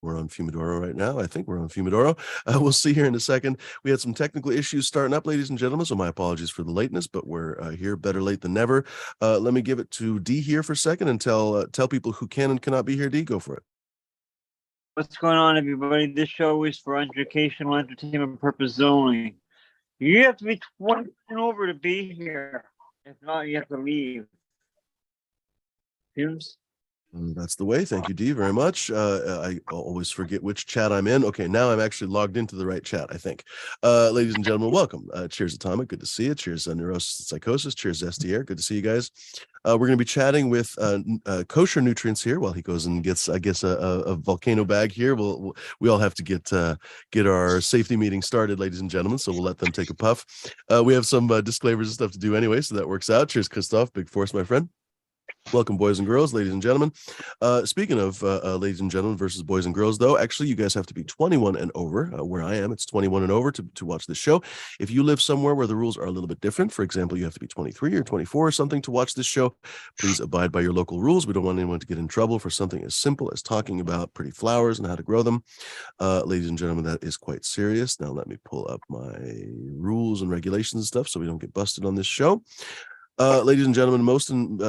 We're on Fumidoro right now. I think we're on Fumidoro. We'll see here in a second. We had some technical issues starting up, ladies and gentlemen, so my apologies for the lateness, but we're here better late than never. Let me give it to D here for a second and tell people who can and cannot be here. D, go for it. What's going on, everybody? This show is for educational entertainment purposes only. You have to be 20 and over to be here. If not, you have to leave. Fumes? That's the way. Thank you, D, very much. I always forget which chat I'm in. Okay, now I'm actually logged into the right chat, I think. Ladies and gentlemen, welcome. Cheers, Atomic. Good to see you. Cheers, Neurosis and Psychosis. Cheers, SDR. Good to see you guys. We're going to be chatting with Kosher Nutrients here while he goes and gets, I guess, a volcano bag here. We all have to get our safety meeting started, ladies and gentlemen, so we'll let them take a puff. We have some disclaimers and stuff to do anyway, so that works out. Cheers, Christoph. Big force, my friend. Welcome, boys and girls, ladies and gentlemen. Speaking of ladies and gentlemen versus boys and girls, though, actually, you guys have to be 21 and over. Where I am, it's 21 and over to watch this show. If you live somewhere where the rules are a little bit different, for example, you have to be 23 or 24 or something to watch this show, please abide by your local rules. We don't want anyone to get in trouble for something as simple as talking about pretty flowers and how to grow them. Ladies and gentlemen, that is quite serious. Now, let me pull up my rules and regulations and stuff so we don't get busted on this show. Ladies and gentlemen,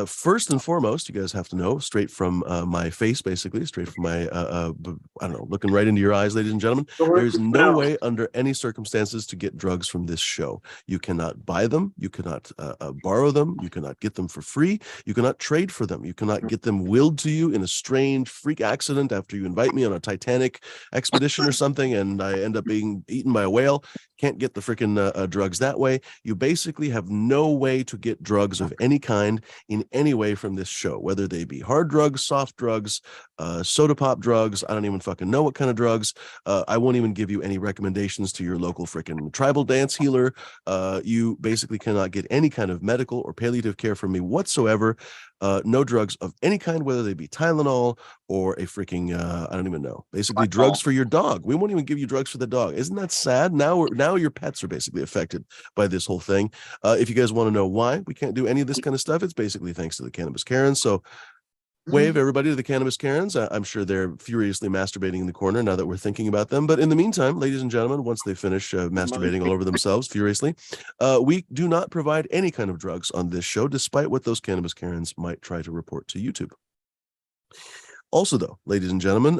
first and foremost, you guys have to know straight from my face, basically, straight from my, I don't know, looking right into your eyes, ladies and gentlemen, there's no way under any circumstances to get drugs from this show. You cannot buy them. You cannot borrow them. You cannot get them for free. You cannot trade for them. You cannot get them willed to you in a strange freak accident after you invite me on a Titanic expedition or something and I end up being eaten by a whale. Can't get the freaking drugs that way. You basically have no way to get drugs of any kind in any way from this show, whether they be hard drugs, soft drugs, soda pop drugs. I don't even fucking know what kind of drugs. I won't even give you any recommendations to your local freaking tribal dance healer. You basically cannot get any kind of medical or palliative care from me whatsoever. No drugs of any kind, whether they be Tylenol or a freaking, I don't even know, basically drugs for your dog. We won't even give you drugs for the dog. Isn't that sad? Now your pets are basically affected by this whole thing. If you guys want to know why we can't do any of this kind of stuff, it's basically thanks to the Cannabis Karens. So wave everybody to the Cannabis Karens. I'm sure they're furiously masturbating in the corner now that we're thinking about them. But in the meantime, ladies and gentlemen, once they finish masturbating all over themselves furiously, we do not provide any kind of drugs on this show, despite what those Cannabis Karens might try to report to YouTube. Also, though, ladies and gentlemen,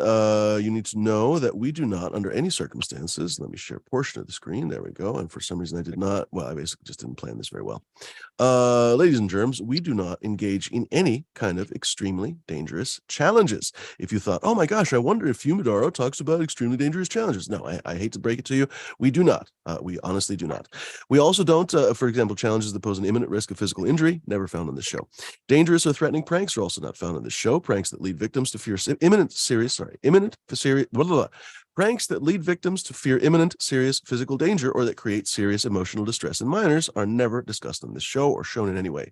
you need to know that we do not, under any circumstances, let me share a portion of the screen. There we go. And for some reason, I did not. Well, I basically just didn't plan this very well. Ladies and germs, we do not engage in any kind of extremely dangerous challenges. If you thought, oh my gosh, I wonder if Fumidoro talks about extremely dangerous challenges. No, I hate to break it to you. We do not. We honestly do not. We also don't, for example, challenges that pose an imminent risk of physical injury, never found on the show. Dangerous or threatening pranks are also not found on the show. Pranks that lead victims to fear pranks that lead victims to fear imminent, serious physical danger or that create serious emotional distress in minors are never discussed on this show or shown in any way.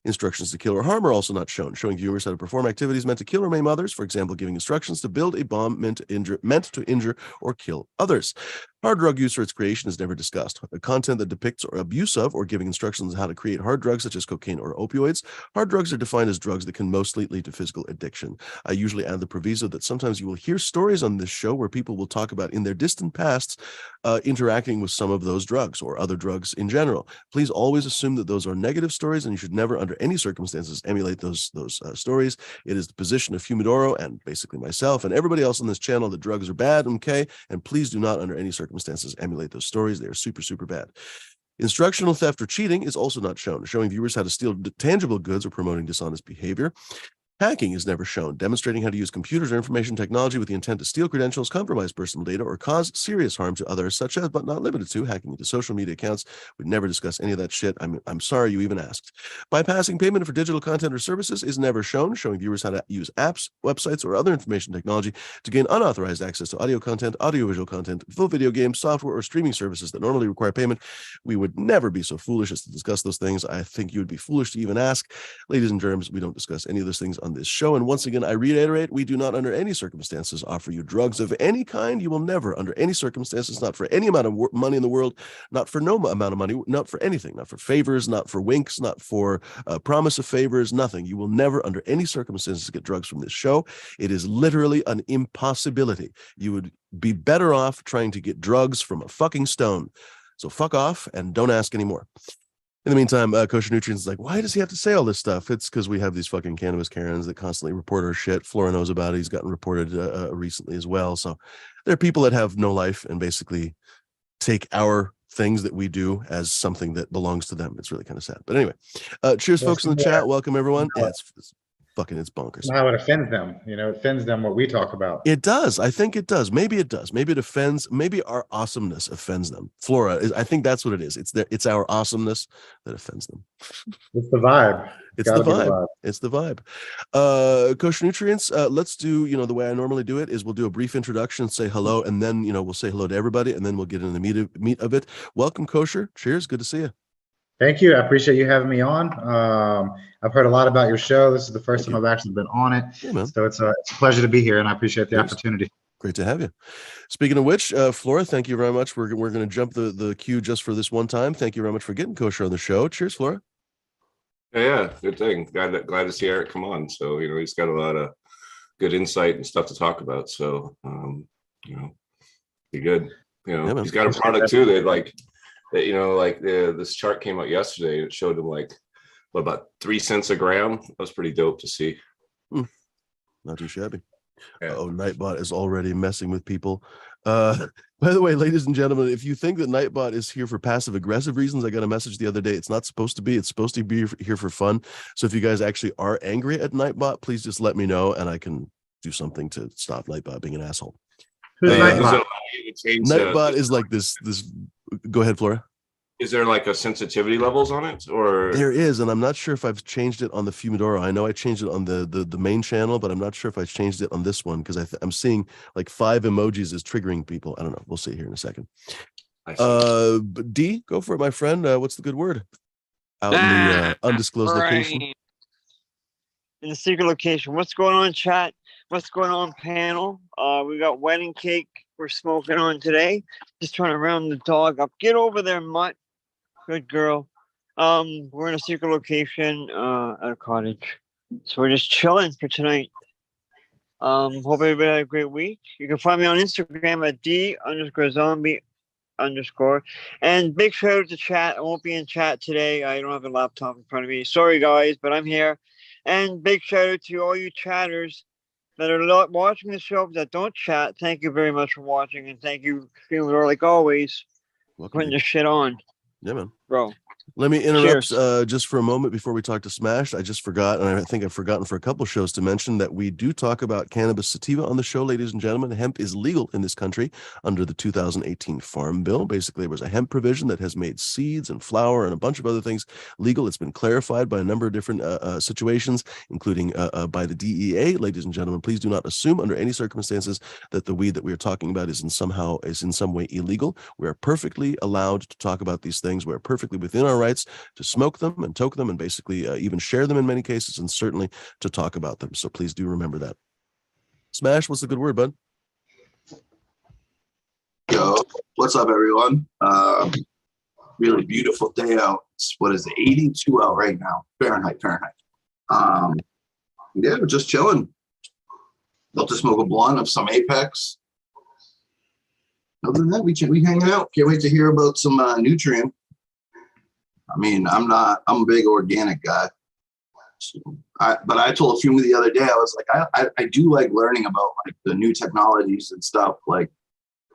Instructions to kill or harm are also not shown, showing viewers how to perform activities meant to kill or maim others, for example, giving instructions to build a bomb meant to injure or kill others. Hard drug use or its creation is never discussed. Content that depicts or abuse of or giving instructions on how to create hard drugs such as cocaine or opioids. Hard drugs are defined as drugs that can mostly lead to physical addiction. I usually add the proviso that sometimes you will hear stories on this show where people will talk about in their distant pasts interacting with some of those drugs or other drugs in general. Please always assume that those are negative stories and you should never under any circumstances emulate those stories. It is the position of Fumidoro and basically myself and everybody else on this channel that drugs are bad, okay? And please do not under any circumstances emulate those stories. They are super, super bad. Instructional theft or cheating is also not shown, showing viewers how to steal tangible goods or promoting dishonest behavior. Hacking is never shown, demonstrating how to use computers or information technology with the intent to steal credentials, compromise personal data, or cause serious harm to others, such as, but not limited to, hacking into social media accounts. We'd never discuss any of that shit. I'm sorry you even asked. Bypassing payment for digital content or services is never shown, showing viewers how to use apps, websites, or other information technology to gain unauthorized access to audio content, audiovisual content, full video games, software, or streaming services that normally require payment. We would never be so foolish as to discuss those things. I think you would be foolish to even ask. Ladies and germs, we don't discuss any of those things on this show. And once again, I reiterate, we do not under any circumstances offer you drugs of any kind. You will never, under any circumstances, not for any amount of money in the world, not for no amount of money, not for anything, not for favors, not for winks, not for promise of favors, nothing. You will never, under any circumstances, get drugs from this show. It is literally an impossibility. You would be better off trying to get drugs from a fucking stone. So fuck off and don't ask anymore. In the meantime, Kosher Nutrients is like, why does he have to say all this stuff? It's because we have these fucking cannabis Karens that constantly report our shit. Flora knows about it. He's gotten reported recently as well. So there are people that have no life and basically take our things that we do as something that belongs to them. It's really kind of sad. But anyway, cheers, folks in the chat. Welcome, everyone. Yeah, it's bonkers. How it offends them. It offends them what we talk about. It does. I think it does. Maybe it does. Maybe it offends. Maybe our awesomeness offends them. Flora, I think that's what it is. It's our awesomeness that offends them. It's the vibe. It's the vibe. It's the vibe. Kosher Nutrients, let's do, the way I normally do it is we'll do a brief introduction, say hello, and then, we'll say hello to everybody, and then we'll get into the meat of it. Welcome, Kosher. Cheers. Good to see you. Thank you. I appreciate you having me on. I've heard a lot about your show. This is the first time I've actually been on it. Yeah, so it's a pleasure to be here, and I appreciate the opportunity. Great to have you. Speaking of which, Flora, thank you very much. We're going to jump the queue just for this one time. Thank you very much for getting Kosher on the show. Cheers, Flora. Yeah, good thing. Glad to see Eric come on. So, he's got a lot of good insight and stuff to talk about. So, be good. He's got a product too that this chart came out yesterday. It showed him about 3 cents a gram. That was pretty dope to see. Not too shabby. Yeah. Nightbot is already messing with people. By the way, ladies and gentlemen, if you think that Nightbot is here for passive aggressive reasons, I got a message the other day. It's not supposed to be. It's supposed to be here for fun. So if you guys actually are angry at Nightbot, please just let me know and I can do something to stop Nightbot being an asshole. Who's Nightbot? Nightbot is like this. Go ahead, Flora. Is there a sensitivity levels on it, or there is, and I'm not sure if I've changed it on the Fumidoro. I know I changed it on the main channel, but I'm not sure if I changed it on this one because I'm seeing 5 emojis is triggering people. I don't know. We'll see here in a second. D, go for it, my friend. What's the good word? Out in the undisclosed location. In the secret location. What's going on, chat? What's going on, panel? We got wedding cake we're smoking on today. Just trying to round the dog up. Get over there, Mutt. Good girl. We're in a secret location at a cottage. So we're just chilling for tonight. Hope everybody had a great week. You can find me on Instagram at D_zombie_. And big shout out to chat. I won't be in chat today. I don't have a laptop in front of me. Sorry, guys, but I'm here. And big shout out to all you chatters that are watching the show that don't chat. Thank you very much for watching. And thank you, Fumidoro, like always, putting this shit on. Yeah, man. Bro. Let me interrupt just for a moment before we talk to Smash. I just forgot, and I think I've forgotten for a couple shows to mention that we do talk about cannabis sativa on the show, ladies and gentlemen. Hemp is legal in this country under the 2018 Farm Bill. Basically, there was a hemp provision that has made seeds and flour and a bunch of other things legal. It's been clarified by a number of different situations, including by the DEA. Ladies and gentlemen, please do not assume under any circumstances that the weed that we are talking about is in some way illegal. We are perfectly allowed to talk about these things. We are perfectly within our rights to smoke them and toke them and basically even share them in many cases, and certainly to talk about them. So please do remember that. Smash, what's the good word, bud? Yo, what's up, everyone? Really beautiful day out. What is it? 82 out right now. Fahrenheit. Yeah, we're just chilling. About to smoke a blunt of some Apex. Other than that, we hanging out. Can't wait to hear about some nutrient. I mean, I'm a big organic guy. So but I told Fuma the other day, I was like, I do like learning about the new technologies and stuff,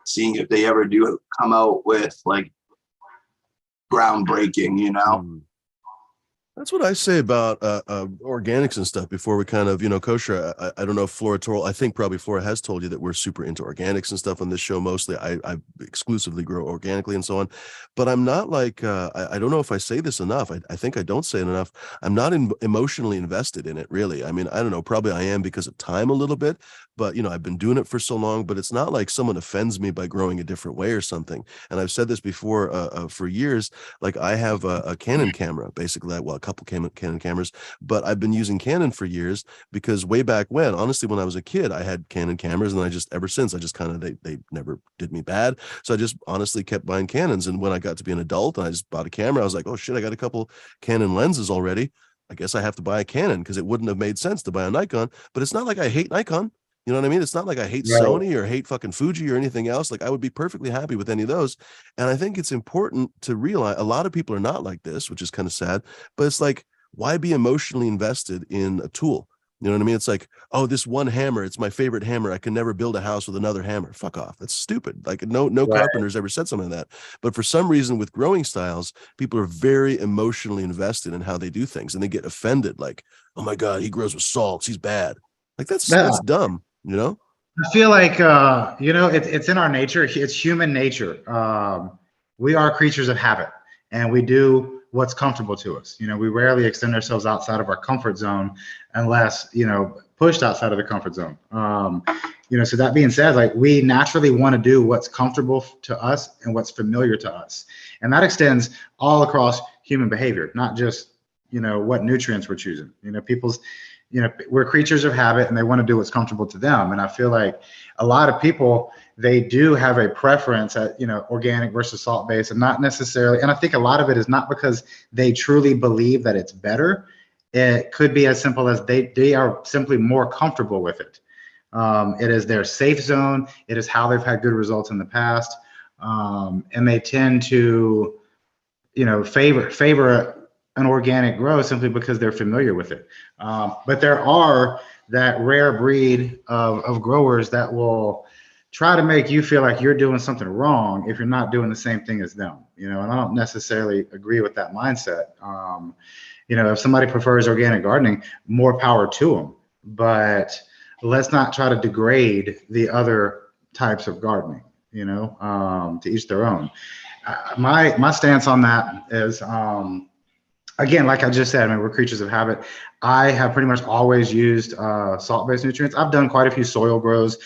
seeing if they ever do come out with groundbreaking, That's what I say about organics and stuff before we kind of, Kosher. I don't know if Flora told, I think probably Flora has told you that we're super into organics and stuff on this show. Mostly I exclusively grow organically and so on, but I'm not I don't know if I say this enough. I think I don't say it enough. I'm not emotionally invested in it really. I mean, I don't know, probably I am because of time a little bit, but I've been doing it for so long, but it's not like someone offends me by growing a different way or something. And I've said this before for years, like I have a Canon camera, basically, well, a couple Canon cameras, but I've been using Canon for years because way back when, honestly, when I was a kid, I had Canon cameras, and ever since, I just kind of, they never did me bad. So I just honestly kept buying Canons. And when I got to be an adult and I just bought a camera, I was like, oh shit, I got a couple Canon lenses already. I guess I have to buy a Canon because it wouldn't have made sense to buy a Nikon. But it's not like I hate Nikon. You know what I mean? It's not like I hate Sony or hate fucking Fuji or anything else. Like I would be perfectly happy with any of those. And I think it's important to realize a lot of people are not like this, which is kind of sad, but it's like, why be emotionally invested in a tool? You know what I mean? It's like, oh, this one hammer, it's my favorite hammer. I can never build a house with another hammer. Fuck off. That's stupid. Like no carpenter's ever said something like that. But for some reason with growing styles, people are very emotionally invested in how they do things, and they get offended. Like, oh my God, he grows with salts. He's bad. Like that's dumb, I feel like, it's in our nature. It's human nature. We are creatures of habit, and we do what's comfortable to us. We rarely extend ourselves outside of our comfort zone unless, pushed outside of the comfort zone. So that being said, like we naturally want to do what's comfortable to us and what's familiar to us. And that extends all across human behavior, not just, what nutrients we're choosing. We're creatures of habit, and they want to do what's comfortable to them. And I feel like a lot of people, they do have a preference at, organic versus salt-based, and not necessarily. And I think a lot of it is not because they truly believe that it's better. It could be as simple as they are simply more comfortable with it. It is their safe zone. It is how they've had good results in the past. And they tend to, favor an organic grow simply because they're familiar with it. But there are that rare breed of growers that will try to make you feel like you're doing something wrong if you're not doing the same thing as them. And I don't necessarily agree with that mindset. If somebody prefers organic gardening, more power to them. But let's not try to degrade the other types of gardening. To each their own. My stance on that is, again, like I just said, we're creatures of habit. I have pretty much always used salt-based nutrients. I've done quite a few soil grows,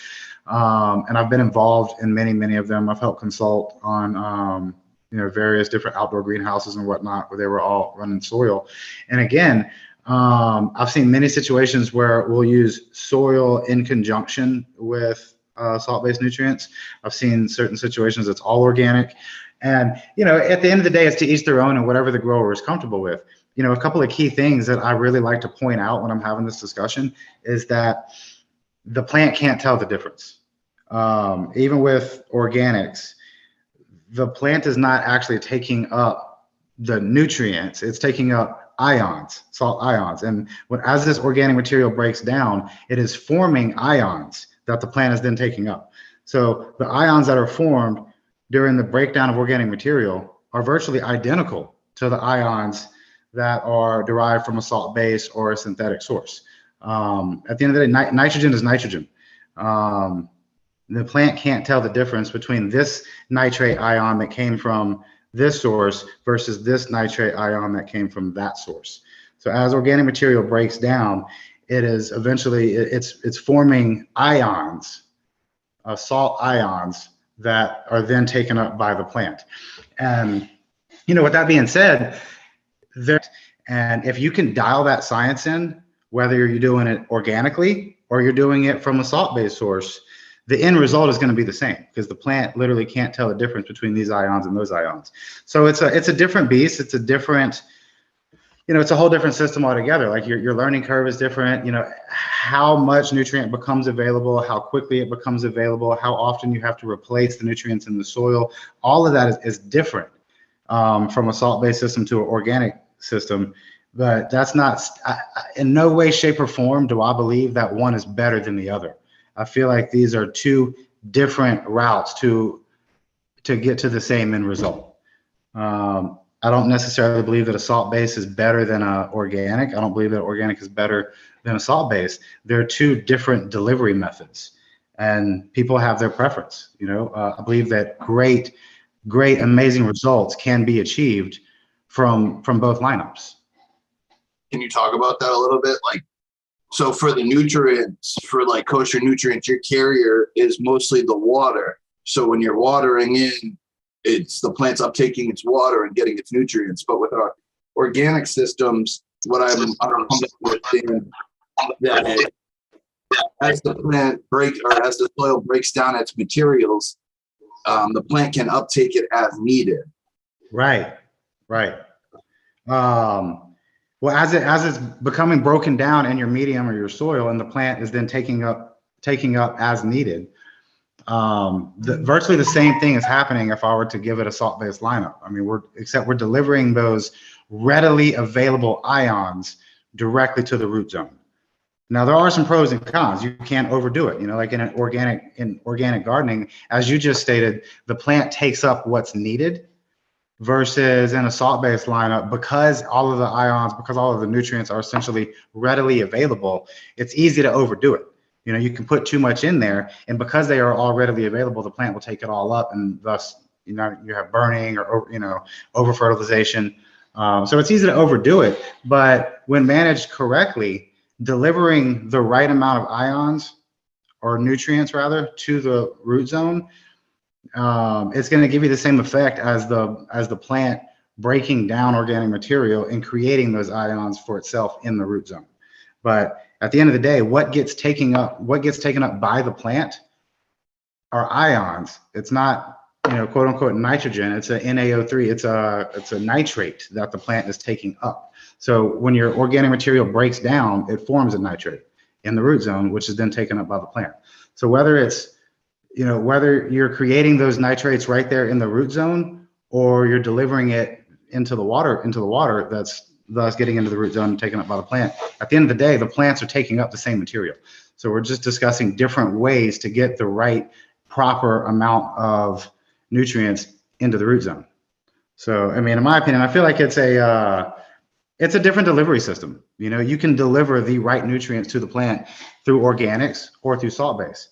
and I've been involved in many of them. I've helped consult on various different outdoor greenhouses and whatnot, where they were all running soil. And again, I've seen many situations where we'll use soil in conjunction with salt-based nutrients. I've seen certain situations that's all organic. And, at the end of the day, it's to each their own, and whatever the grower is comfortable with. A couple of key things that I really like to point out when I'm having this discussion is that the plant can't tell the difference. Even with organics, the plant is not actually taking up the nutrients. It's taking up ions, salt ions. And as this organic material breaks down, it is forming ions that the plant is then taking up. So the ions that are formed during the breakdown of organic material are virtually identical to the ions that are derived from a salt base or a synthetic source. At the end of the day, nitrogen is nitrogen. The plant can't tell the difference between this nitrate ion that came from this source versus this nitrate ion that came from that source. So as organic material breaks down, it is eventually, it's forming ions, salt ions, that are then taken up by the plant. And, with that being said, and if you can dial that science in, whether you're doing it organically or you're doing it from a salt-based source, the end result is going to be the same, because the plant literally can't tell the difference between these ions and those ions. So it's a different beast. It's a different, it's a whole different system altogether. Like your learning curve is different. How much nutrient becomes available, how quickly it becomes available, how often you have to replace the nutrients in the soil. All of that is different from a salt-based system to an organic system. But that's not, in no way, shape, or form do I believe that one is better than the other. I feel like these are two different routes to get to the same end result. I don't necessarily believe that a salt base is better than a organic. I don't believe that organic is better than a salt base. They're two different delivery methods, and people have their preference. I believe that great, amazing results can be achieved from both lineups. Can you talk about that a little bit? Like, So for the nutrients, for like kosher nutrients, your carrier is mostly the water. So when you're watering in, it's the plant's uptaking its water and getting its nutrients. But with our organic systems, what I'm understanding that as the plant as the soil breaks down its materials, the plant can uptake it as needed. Right. Well, as it's becoming broken down in your medium or your soil, and the plant is then taking up as needed. Virtually the same thing is happening if I were to give it a salt-based lineup. I mean, we're delivering those readily available ions directly to the root zone. Now, there are some pros and cons. You can't overdo it. Like in organic gardening, as you just stated, the plant takes up what's needed, versus in a salt-based lineup, because all of the nutrients are essentially readily available, it's easy to overdo it. You can put too much in there, and because they are all readily available, the plant will take it all up, and thus, you have burning or over fertilization. So it's easy to overdo it, but when managed correctly, delivering the right amount of ions or nutrients rather to the root zone, it's going to give you the same effect as the plant breaking down organic material and creating those ions for itself in the root zone. But at the end of the day, what gets taken up by the plant are ions. It's not, quote unquote nitrogen. It's a NaO3. It's a nitrate that the plant is taking up. So when your organic material breaks down, it forms a nitrate in the root zone, which is then taken up by the plant. So whether you're creating those nitrates right there in the root zone, or you're delivering it into the water that's thus getting into the root zone and taken up by the plant, at the end of the day, the plants are taking up the same material. So we're just discussing different ways to get the right proper amount of nutrients into the root zone. So, I mean, in my opinion, I feel like it's a different delivery system. You can deliver the right nutrients to the plant through organics or through salt base.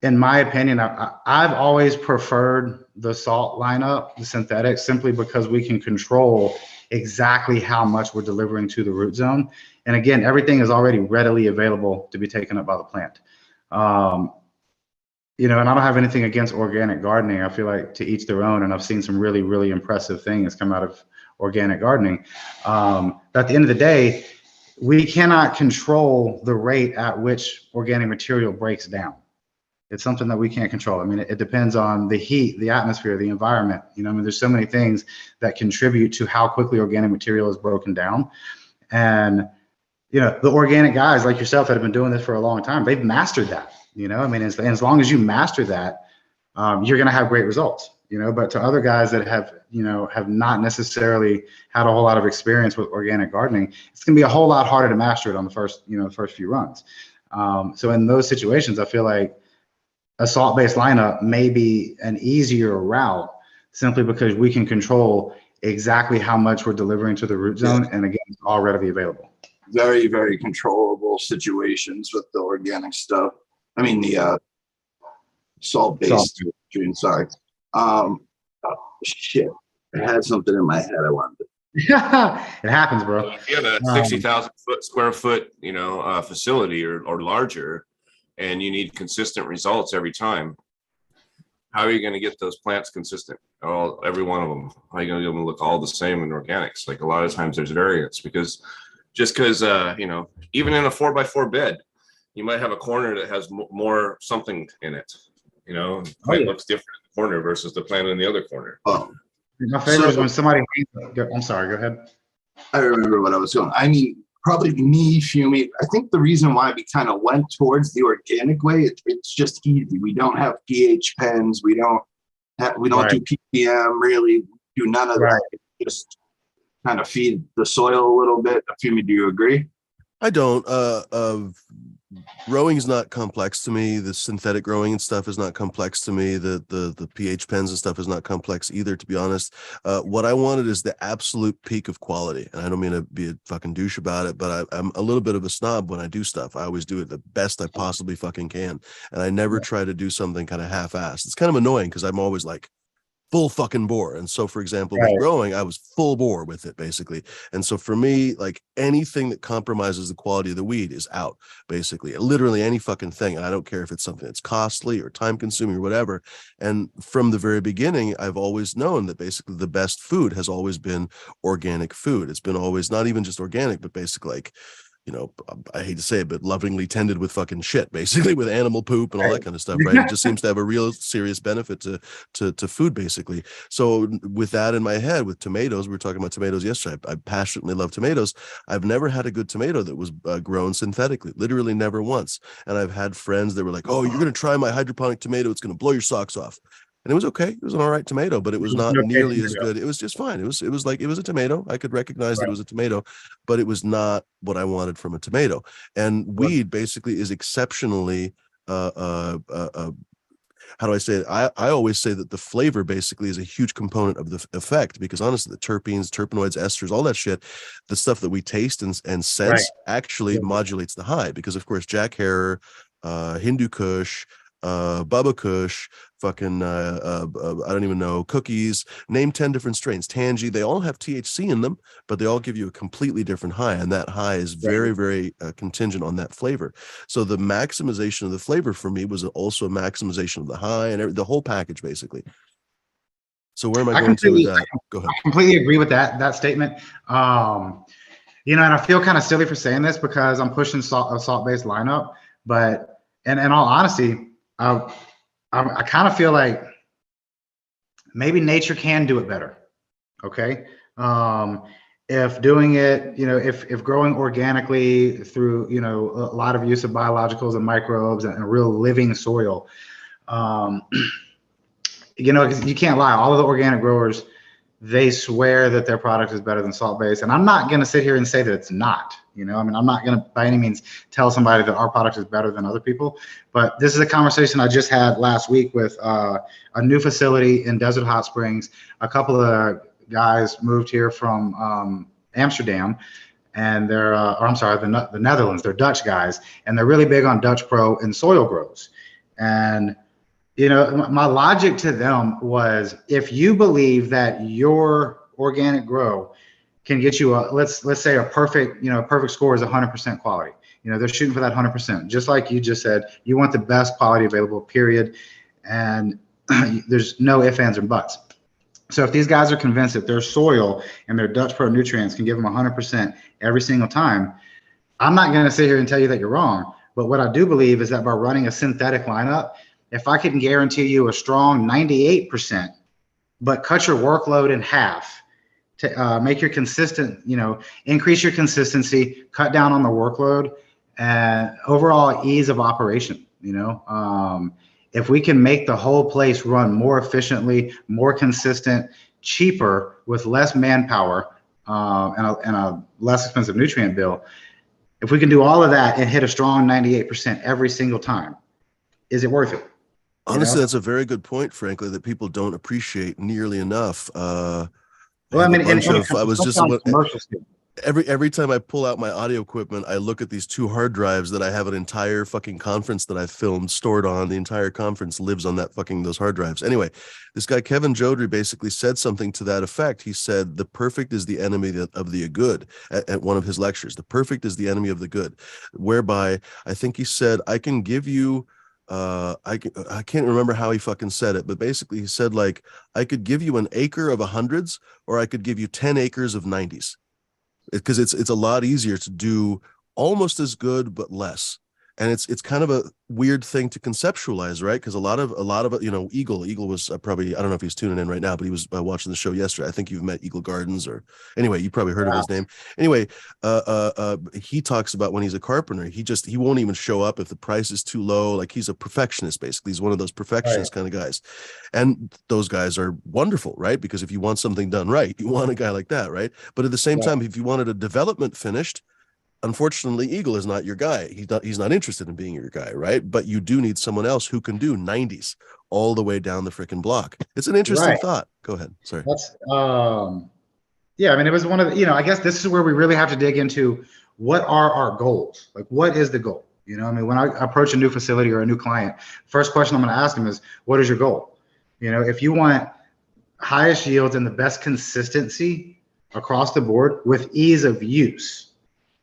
In my opinion, I've always preferred the salt lineup, the synthetics, simply because we can control exactly how much we're delivering to the root zone. And again, everything is already readily available to be taken up by the plant. And I don't have anything against organic gardening. I feel like to each their own, and I've seen some really, really impressive things come out of organic gardening. But at the end of the day, we cannot control the rate at which organic material breaks down. It's something that we can't control. I mean, it depends on the heat, the atmosphere, the environment. There's so many things that contribute to how quickly organic material is broken down. And, the organic guys like yourself that have been doing this for a long time, they've mastered that. As long as you master that, you're going to have great results. But to other guys that have not necessarily had a whole lot of experience with organic gardening, it's going to be a whole lot harder to master it on the first few runs. So in those situations, I feel like a salt-based lineup may be an easier route, simply because we can control exactly how much we're delivering to the root zone. And again, it's all readily available. Very, very controllable situations with the organic stuff. I mean, the salt-based. Sorry. Shit. I had something in my head I wanted to. It happens, bro. If you had a 60,000 square foot, facility or larger, and you need consistent results every time, how are you going to get those plants consistent? Every one of them. How are you going to get them to look all the same in organics? Like, a lot of times there's variance, because even in a 4x4 bed, you might have a corner that has more something in it. The plant looks different in the corner versus the plant in the other corner. My favorite is when somebody. I'm sorry. Go ahead. I remember what I was going. I mean, probably me fuming. I think the reason why we kind of went towards the organic way, it's just easy. We don't have pH pens. We don't do ppm. Really, do none of that. Just kind of feed the soil a little bit. Fumi, do you agree? I don't. Growing is not complex to me. The synthetic growing and stuff is not complex to me. The pH pens and stuff is not complex either, to be honest. What I wanted is the absolute peak of quality. And I don't mean to be a fucking douche about it, but I'm a little bit of a snob when I do stuff. I always do it the best I possibly fucking can. And I never try to do something kind of half-assed. It's kind of annoying because I'm always like, full fucking bore. And so, for example, Right. with growing, I was full bore with it basically. And so for me, like anything that compromises the quality of the weed is out, basically. Literally any fucking thing. And I don't care if it's something that's costly or time consuming or whatever. And from the very beginning, I've always known that basically the best food has always been organic food. It's been always not even just organic, but basically like, you know, I hate to say it, but lovingly tended with fucking shit, basically, with animal poop and all that kind of stuff, right? It just seems to have a real serious benefit to food, basically. So with that in my head, with tomatoes, we were talking about tomatoes yesterday. I passionately love tomatoes. I've never had a good tomato that was grown synthetically, literally never once. And I've had friends that were like, "Oh, you're gonna try my hydroponic tomato. It's gonna blow your socks off." And it was okay. It was an all right tomato, but it was not nearly as good. It was just fine. It was like, it was a tomato. I could recognize that it was a tomato, but it was not what I wanted from a tomato. And weed basically is exceptionally, how do I say it? I always say that the flavor basically is a huge component of the effect, because honestly, the terpenes, terpenoids, esters, all that shit, the stuff that we taste and sense actually modulates the high, because of course, Jack Herer, Hindu Kush, Bubba Kush, fucking I don't even know, cookies, name 10 different strains, Tangy, they all have THC in them, but they all give you a completely different high, and that high is very, very contingent on that flavor. So the maximization of the flavor for me was also a maximization of the high and the whole package, basically. So where am I going to with that? Go ahead. I completely agree with that statement. You know, and I feel kind of silly for saying this because I'm pushing a salt-based lineup, but in all honesty, I kind of feel like maybe nature can do it better. Okay. If doing it, you know, if growing organically through, you know, a lot of use of biologicals and microbes and real living soil, you know, you can't lie. All of the organic growers, they swear that their product is better than salt-based. And I'm not going to sit here and say that it's not. You know, I mean, I'm not going to by any means tell somebody that our product is better than other people. But this is a conversation I just had last week with a new facility in Desert Hot Springs. A couple of guys moved here from Amsterdam, and they're, or I'm sorry, the Netherlands. They're Dutch guys, and they're really big on Dutch Pro and soil grows. And you know, my logic to them was, if you believe that your organic grow can get you a, let's say a perfect, you know, perfect score is 100% quality. You know, they're shooting for that 100%. Just like you just said, you want the best quality available, period. And there's no ifs, ands, or buts. So if these guys are convinced that their soil and their Dutch Pro nutrients can give them 100% every single time, I'm not going to sit here and tell you that you're wrong. But what I do believe is that by running a synthetic lineup, if I can guarantee you a strong 98%, but cut your workload in half to make your consistent, you know, increase your consistency, cut down on the workload, and overall ease of operation, you know, if we can make the whole place run more efficiently, more consistent, cheaper, with less manpower, and a less expensive nutrient bill, if we can do all of that and hit a strong 98% every single time, is it worth it? Honestly, that's a very good point, frankly, that people don't appreciate nearly enough. Well, I mean, every time I pull out my audio equipment, I look at these two hard drives that I have an entire fucking conference that I filmed stored on. The entire conference lives on those hard drives. Anyway, this guy, Kevin Jodrey, basically said something to that effect. He said, the perfect is the enemy of the good at one of his lectures. The perfect is the enemy of the good, whereby I think he said, I can give you, I can't remember how he fucking said it, but basically he said, like, I could give you an acre of 100s, or I could give you 10 acres of 90s, because it's a lot easier to do almost as good but less. And it's kind of a weird thing to conceptualize, right? Because a lot of you know, Eagle was probably, I don't know if he's tuning in right now, but he was watching the show yesterday. I think you've met Eagle Gardens, or anyway, you probably heard of his name. Anyway, he talks about when he's a carpenter, he won't even show up if the price is too low. Like, he's a perfectionist, basically. He's one of those perfectionist kind of guys, and those guys are wonderful, right? Because if you want something done right, you want a guy like that, right? But at the same time, if you wanted a development finished, unfortunately, Eagle is not your guy. He's not interested in being your guy, right? But you do need someone else who can do 90s all the way down the freaking block. It's an interesting thought. Go ahead. Sorry. That's yeah, I mean, it was one of the, you know, I guess this is where we really have to dig into what are our goals? Like, what is the goal? You know, I mean, when I approach a new facility or a new client, first question I'm going to ask them is, what is your goal? You know, if you want highest yields and the best consistency across the board with ease of use,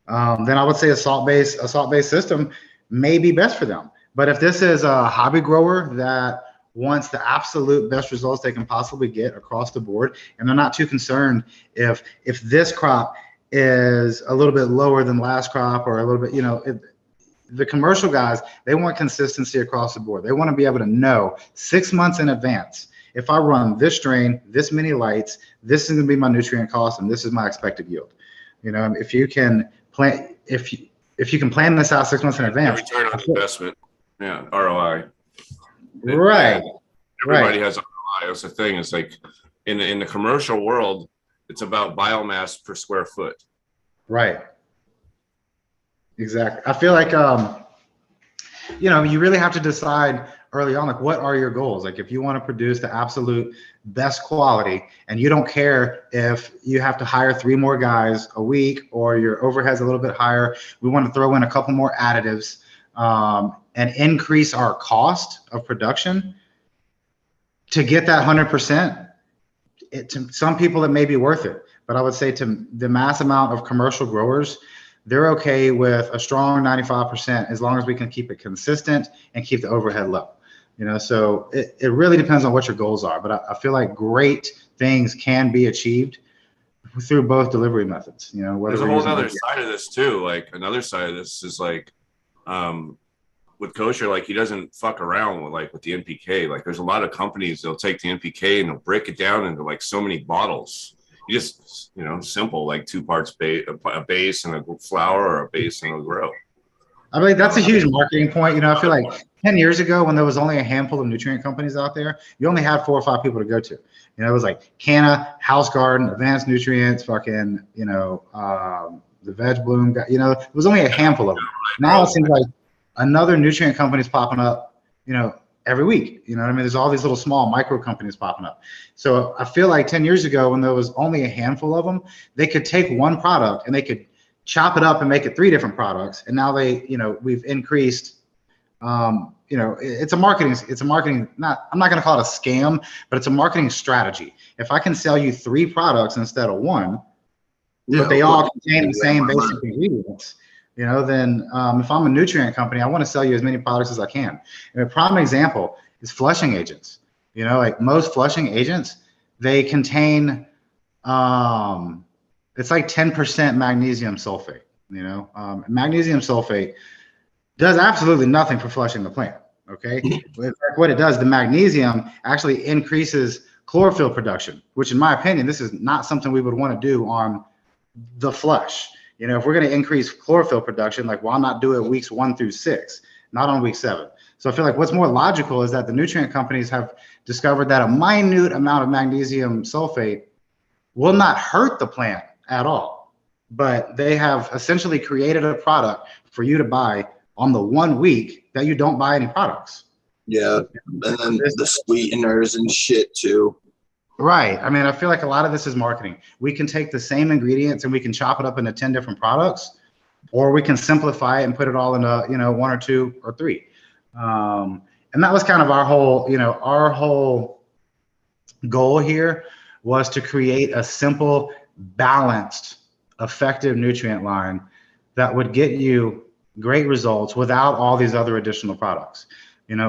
then I would say a salt-based system may be best for them. But if this is a hobby grower that wants the absolute best results they can possibly get across the board, and they're not too concerned if this crop is a little bit lower than last crop or a little bit, the commercial guys, they want consistency across the board. They want to be able to know 6 months in advance, if I run this strain, this many lights, this is going to be my nutrient cost, and this is my expected yield. If you can plan, if you can plan this out 6 months in advance, return on investment, yeah, ROI. Right. Everybody has ROI. That's the thing. It's like in the commercial world, it's about biomass per square foot. Right. Exactly. I feel like you really have to decide early on, like, what are your goals? Like, if you want to produce the absolute best quality and you don't care if you have to hire 3 more guys a week or your overhead's a little bit higher, we want to throw in a couple more additives and increase our cost of production to get that 100%. To some people, it may be worth it. But I would say to the mass amount of commercial growers, they're okay with a strong 95% as long as we can keep it consistent and keep the overhead low. So it really depends on what your goals are. But I feel like great things can be achieved through both delivery methods. There's a whole other side of this too. Like, another side of this is like, with Kosher, like, he doesn't fuck around with the NPK. Like, there's a lot of companies, they'll take the NPK and they'll break it down into like so many bottles. You just, simple, like 2 parts a base and a flour, or a base and a grow. I mean, that's a huge marketing point. I feel like 10 years ago, when there was only a handful of nutrient companies out there, you only had 4 or 5 people to go to. It was like Canna, House Garden, Advanced Nutrients, fucking, the Veg Bloom. It was only a handful of them. Now it seems like another nutrient company is popping up, every week. There's all these little small micro companies popping up. So I feel like 10 years ago, when there was only a handful of them, they could take one product and they could chop it up and make it 3 different products. And now we've increased, it's a marketing, I'm not going to call it a scam, but it's a marketing strategy. If I can sell you 3 products instead of 1, but they all contain the same basic ingredients, then if I'm a nutrient company, I want to sell you as many products as I can. And a prime example is flushing agents. Like most flushing agents, they contain, it's like 10% magnesium sulfate. Magnesium sulfate does absolutely nothing for flushing the plant. Okay. What it does, the magnesium actually increases chlorophyll production, which in my opinion, this is not something we would want to do on the flush. If we're going to increase chlorophyll production, like, why not do it weeks 1 through 6, not on week 7? So I feel like what's more logical is that the nutrient companies have discovered that a minute amount of magnesium sulfate will not hurt the plant at all, but they have essentially created a product for you to buy on the 1 week that you don't buy any products. Yeah, and then the sweeteners and shit too. Right. I mean, I feel like a lot of this is marketing. We can take the same ingredients and we can chop it up into 10 different products, or we can simplify it and put it all into, 1 or 2 or 3. And that was kind of our whole goal here, was to create a simple, balanced, effective nutrient line that would get you great results without all these other additional products.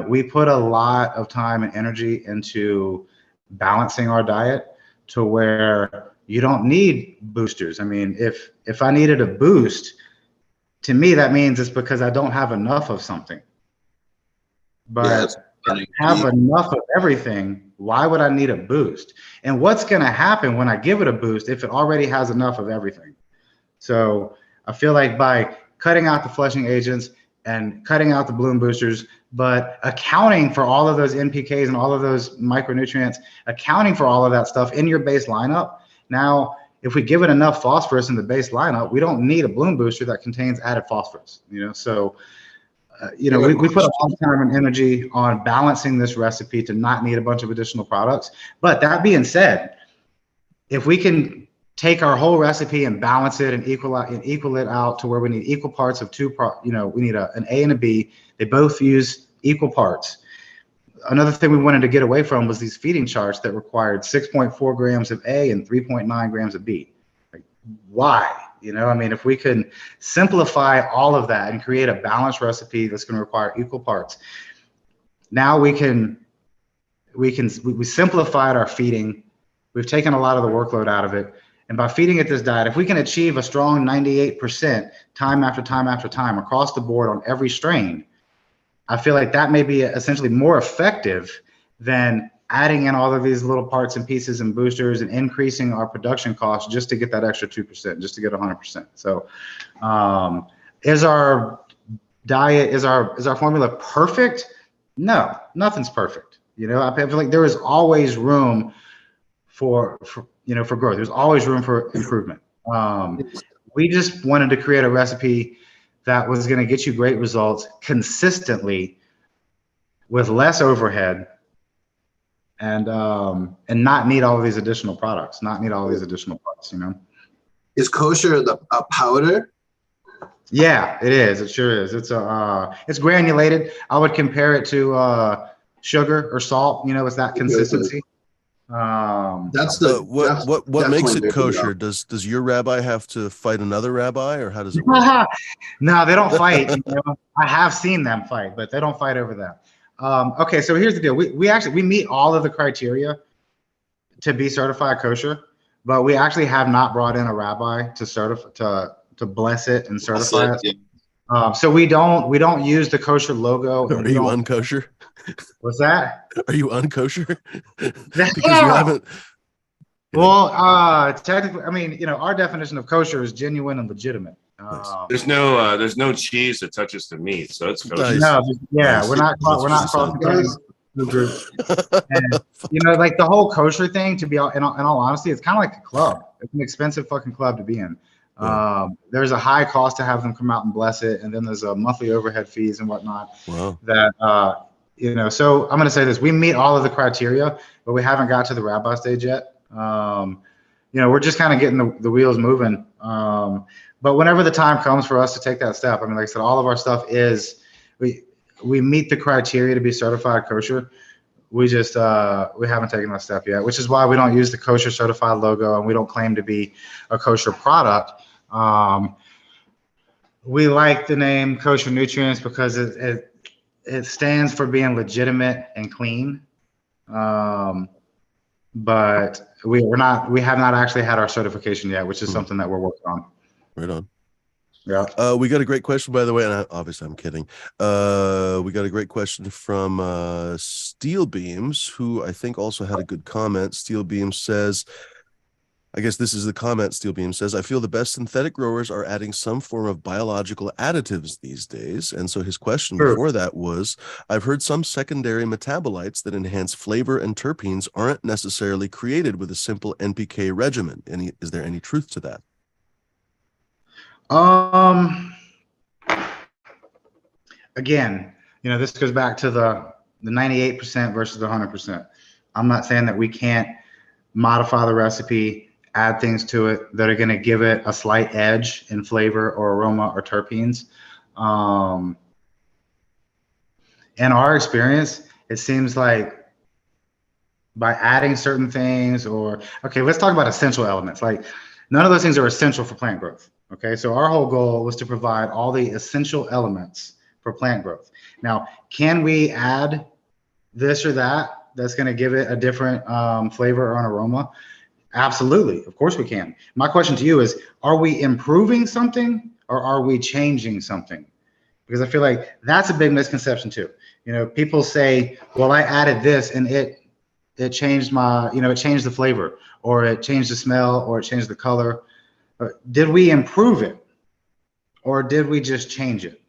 We put a lot of time and energy into balancing our diet to where you don't need boosters. I mean, if I needed a boost, to me, that means it's because I don't have enough of something. But if I have enough of everything, why would I need a boost? And what's going to happen when I give it a boost if it already has enough of everything? So I feel like by cutting out the flushing agents and cutting out the bloom boosters, but accounting for all of those NPKs and all of those micronutrients, accounting for all of that stuff in your base lineup. Now, if we give it enough phosphorus in the base lineup, we don't need a bloom booster that contains added phosphorus. So, we put a lot of time and energy on balancing this recipe to not need a bunch of additional products. But that being said, if we can take our whole recipe and balance it and equal it out to where we need equal parts of we need an A and a B. They both use equal parts. another thing we wanted to get away from was these feeding charts that required 6.4 grams of A and 3.9 grams of B. Like, why? You know, I mean, if we can simplify all of that and create a balanced recipe that's going to require equal parts, now we simplified our feeding. We've taken a lot of the workload out of it. And by feeding it this diet, if we can achieve a strong 98% time after time after time across the board on every strain, I feel like that may be essentially more effective than adding in all of these little parts and pieces and boosters and increasing our production costs just to get that extra 2%, just to get 100%. So is our diet, is our formula perfect? No, nothing's perfect. You know, I feel like there is always room for growth. There's always room for improvement. We just wanted to create a recipe that was going to get you great results consistently with less overhead and not need all of these additional products, not need all these additional parts, you know. Is Kosher a powder? Yeah, it is. It sure is. It's granulated. I would compare it to sugar or salt, you know, it's that consistency. That's what makes it kosher? Does your rabbi have to fight another rabbi, or how does it work? No, they don't fight. You know? I have seen them fight, but they don't fight over that. Okay, so here's the deal. We meet all of the criteria to be certified kosher, but we actually have not brought in a rabbi to certify to bless it and certify it. Yeah. So we don't use the kosher logo. Are you unkosher? What's that? Are you unkosher? Because you haven't. Well, technically, I mean, you know, our definition of kosher is genuine and legitimate. There's no cheese that touches the meat, so it's kosher. Nice. No, yeah, Nice. we're not crossing the group. And, you know, like the whole kosher thing. To be in all honesty, it's kind of like a club. It's an expensive fucking club to be in. Yeah. There's a high cost to have them come out and bless it, and then there's a monthly overhead fees and whatnot. Wow. That you know, so I'm going to say this: we meet all of the criteria, but we haven't got to the rabbi stage yet. You know, we're just kind of getting the wheels moving. But whenever the time comes for us to take that step, I mean, like I said, all of our stuff is we meet the criteria to be certified kosher. We just we haven't taken that step yet, which is why we don't use the kosher certified logo and we don't claim to be a kosher product. We like the name Kosher Nutrients because it stands for being legitimate and clean. But we have not actually had our certification yet, which is something that we're working on. Right on. Yeah. We got a great question, by the way, and obviously I'm kidding. We got a great question from Steel Beams, who I think also had a good comment. Steel Beams says, I guess this is the comment. Steel Beam says, I feel the best synthetic growers are adding some form of biological additives these days. And so his question before that was, I've heard some secondary metabolites that enhance flavor and terpenes aren't necessarily created with a simple NPK regimen. Is there any truth to that? Again, you know, this goes back to the 98% versus the 100%. I'm not saying that we can't modify the recipe, add things to it that are going to give it a slight edge in flavor or aroma or terpenes. In our experience, it seems like by adding certain things okay, let's talk about essential elements. Like none of those things are essential for plant growth. Okay, so our whole goal was to provide all the essential elements for plant growth. Now, can we add this or that's going to give it a different flavor or an aroma? Absolutely. Of course we can. My question to you is, are we improving something or are we changing something? Because I feel like that's a big misconception too. You know, people say, well, I added this and it changed it changed the flavor or it changed the smell or it changed the color. Did we improve it or did we just change it?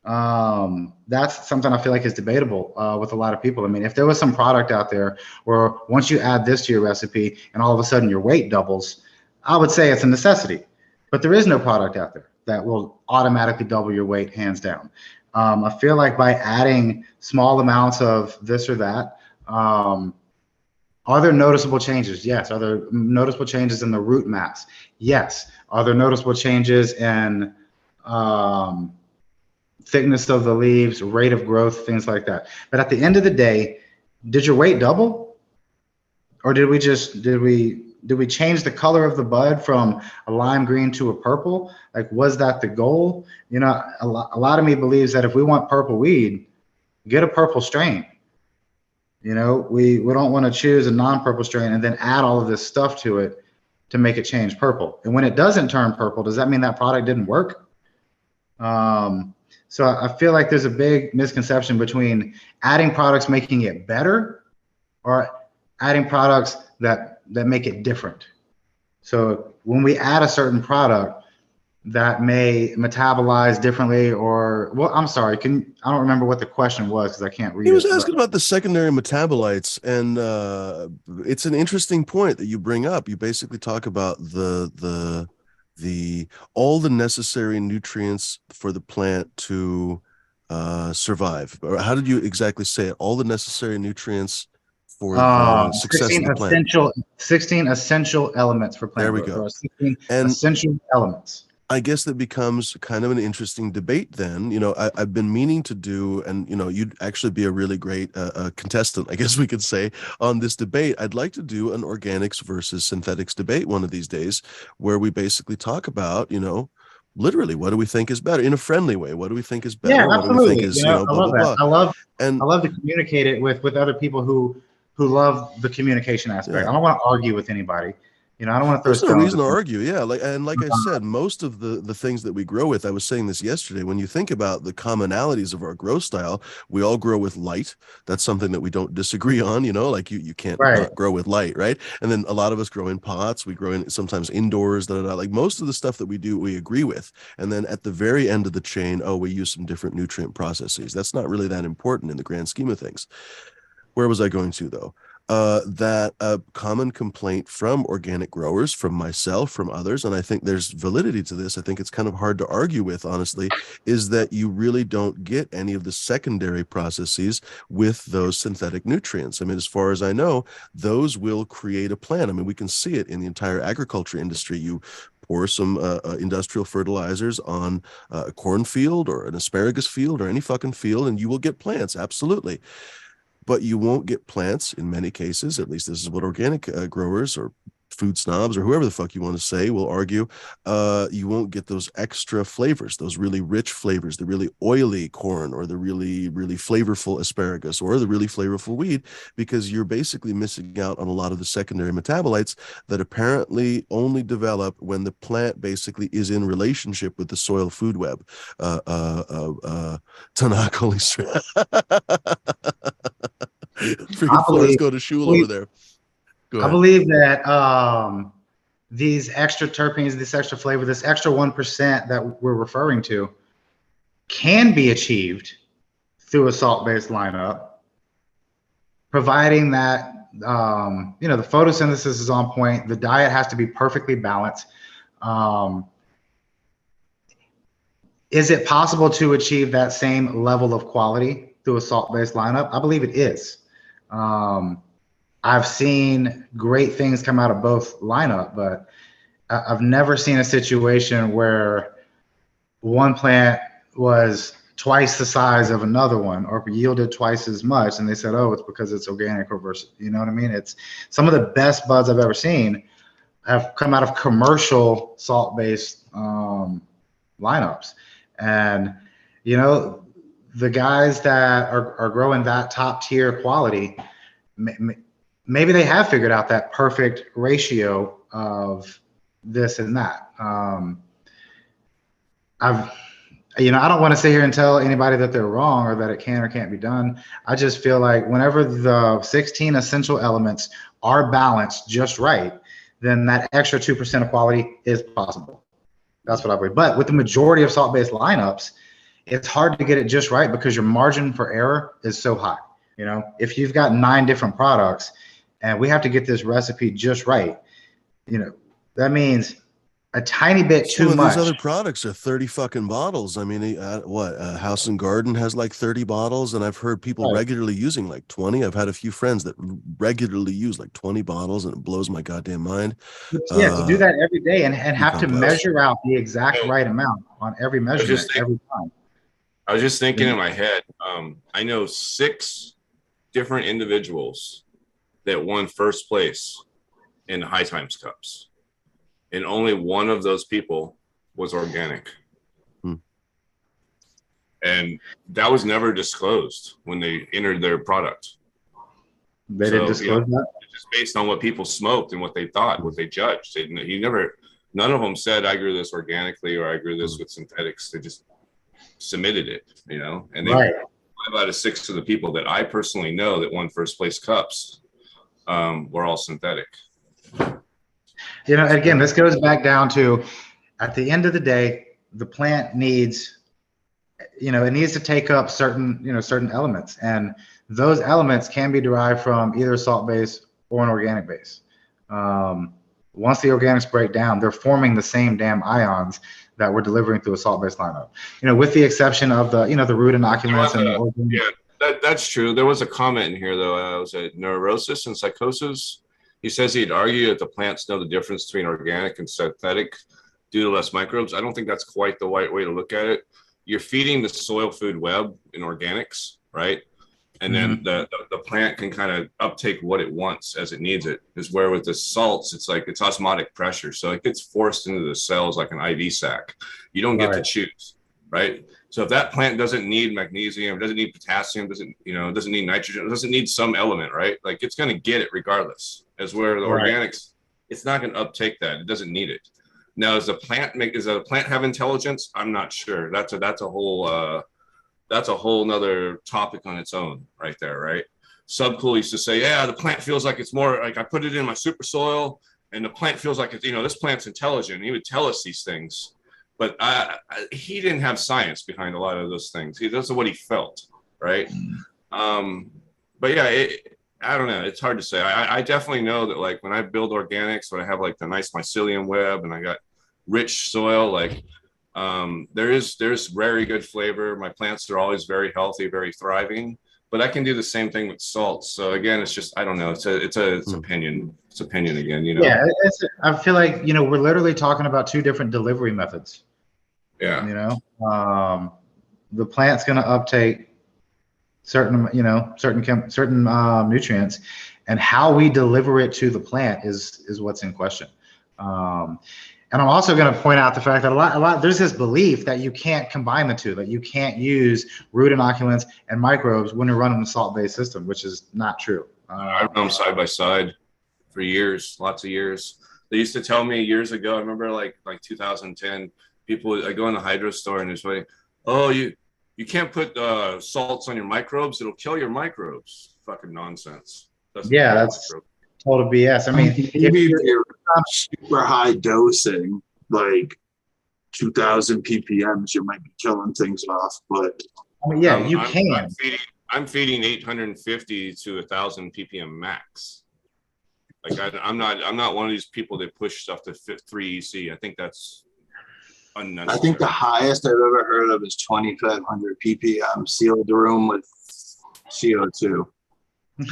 That's something I feel like is debatable with a lot of people. I mean, if there was some product out there where once you add this to your recipe and all of a sudden your weight doubles, I would say it's a necessity. But there is no product out there that will automatically double your weight, hands down. I feel like by adding small amounts of this or that, are there noticeable changes? Yes. Are there noticeable changes in the root mass? Yes. Are there noticeable changes in thickness of the leaves, rate of growth, things like that. But at the end of the day, did your weight double? Or did we change the color of the bud from a lime green to a purple? Like, was that the goal? You know, a lot of me believes that if we want purple weed, get a purple strain. You know, we don't want to choose a non-purple strain and then add all of this stuff to it to make it change purple. And when it doesn't turn purple, does that mean that product didn't work? So I feel like there's a big misconception between adding products making it better or adding products that make it different. So when we add a certain product that may metabolize differently, or, well, I'm sorry, I don't remember what the question was because I can't read it. He was asking about the secondary metabolites, and it's an interesting point that you bring up. You basically talk about the all the necessary nutrients for the plant to survive. Or how did you exactly say it? All the necessary nutrients for the success of the plant. 16 essential elements for plant There we growth. go. Or 16 And essential elements. I guess that becomes kind of an interesting debate then. You know, I've been meaning to do, and, you know, you'd actually be a really great contestant, I guess we could say, on this debate. I'd like to do an organics versus synthetics debate one of these days, where we basically talk about, you know, literally, what do we think is better in a friendly way? What do we think is better? Yeah, what absolutely. do we think is, you know, blah, blah, blah. I love And I love to communicate it with other people who love the communication aspect. Yeah. I don't want to argue with anybody. You know, I don't want to throw There's no stones reason to at people. argue. Yeah. Like I said, most of the things that we grow with, I was saying this yesterday, when you think about the commonalities of our grow style, we all grow with light. That's something that we don't disagree on, you know, like you can't Right. not grow with light, right? And then a lot of us grow in pots, we grow in sometimes indoors, like most of the stuff that we do, we agree with. And then at the very end of the chain, we use some different nutrient processes. That's not really that important in the grand scheme of things. Where was I going to, though? That a common complaint from organic growers, from myself, from others, and I think there's validity to this, I think it's kind of hard to argue with, honestly, is that you really don't get any of the secondary processes with those synthetic nutrients. I mean, as far as I know, those will create a plant. I mean, we can see it in the entire agriculture industry. You pour some industrial fertilizers on a cornfield or an asparagus field or any fucking field, and you will get plants, absolutely. But you won't get plants in many cases, at least this is what organic growers or food snobs or whoever the fuck you want to say will argue. You won't get those extra flavors, those really rich flavors, the really oily corn or the really, really flavorful asparagus or the really flavorful weed, because you're basically missing out on a lot of the secondary metabolites that apparently only develop when the plant basically is in relationship with the soil food web. Tanakh, holy shit. Freaking Forrest go to shul over there. I believe that these extra terpenes, this extra flavor, this extra 1% that we're referring to can be achieved through a salt-based lineup, providing that you know, the photosynthesis is on point, the diet has to be perfectly balanced. Is it possible to achieve that same level of quality through a salt-based lineup? I believe it is. I've seen great things come out of both lineup, but I've never seen a situation where one plant was twice the size of another one or yielded twice as much, and they said, oh, it's because it's organic or versus, you know what I mean? It's some of the best buds I've ever seen have come out of commercial salt-based lineups. And, you know, the guys that are growing that top tier quality, maybe they have figured out that perfect ratio of this and that. You know, I don't want to sit here and tell anybody that they're wrong or that it can or can't be done. I just feel like whenever the 16 essential elements are balanced just right, then that extra 2% of quality is possible. That's what I believe. But with the majority of salt-based lineups, it's hard to get it just right because your margin for error is so high. You know, if you've got 9 different products and we have to get this recipe just right, you know, that means a tiny bit too much. These other products are 30 fucking bottles. I mean, House and Garden has like 30 bottles, and I've heard people regularly using like 20. I've had a few friends that regularly use like 20 bottles, and it blows my goddamn mind. Yeah, to do that every day and have to measure out the exact right amount on every measurement every time. I was just thinking in my head, I know 6 different individuals that won first place in the High Times Cups. And only one of those people was organic. And that was never disclosed when they entered their product. They didn't disclose that? Just based on what people smoked and what they thought, what they judged. None of them said, I grew this organically or I grew this with synthetics. They just submitted it, and they 5 out of 6 of the people that I personally know that won first place cups were all synthetic. Again, this goes back down to, at the end of the day, the plant needs, it needs to take up certain elements, and those elements can be derived from either a salt base or an organic base. Once the organics break down, they're forming the same damn ions that we're delivering through a salt-based lineup. With the exception of the root inoculants and the organic. Yeah, that's true. There was a comment in here though. Was it neurosis and psychosis? He says he'd argue that the plants know the difference between organic and synthetic due to less microbes. I don't think that's quite the right way to look at it. You're feeding the soil food web in organics, right? And then the plant can kind of uptake what it wants as it needs it. Is where with the salts, it's like it's osmotic pressure. So it gets forced into the cells like an IV sac. You don't get to choose, right? So if that plant doesn't need magnesium, doesn't need potassium, doesn't need nitrogen, doesn't need some element, right? Like it's going to get it regardless. As where the organics, it's not going to uptake that. It doesn't need it. Now, does a plant have intelligence? I'm not sure. That's a whole nother topic on its own right there, right? Subcool used to say, yeah, the plant feels like it's more like I put it in my super soil and the plant feels like it's, this plant's intelligent. He would tell us these things, but he didn't have science behind a lot of those things. That's what he felt, right? But yeah, I don't know. It's hard to say. I definitely know that like when I build organics, when I have like the nice mycelium web and I got rich soil, like there's very good flavor. My plants are always very healthy, very thriving, but I can do the same thing with salts. So again, it's just, I don't know. It's opinion. It's opinion again, Yeah. I feel like, we're literally talking about 2 different delivery methods. Yeah. The plant's going to uptake certain nutrients, and how we deliver it to the plant is what's in question. And I'm also going to point out the fact that a lot there's this belief that you can't combine the two, that you can't use root inoculants and microbes when you're running a salt-based system, which is not true. I run them side by side for years, lots of years. They used to tell me years ago, I remember like 2010, I go in the hydro store and it's like, oh, you can't put salts on your microbes. It'll kill your microbes. Fucking nonsense. That's total BS. I mean, maybe if you're super high dosing, like 2,000 ppms, you might be killing things off. But you can. I'm feeding 850 to 1,000 ppm max. Like I'm not one of these people that push stuff to 3 EC. I think that's unnecessary. I think the highest I've ever heard of is 2,500 ppm sealed room with CO2.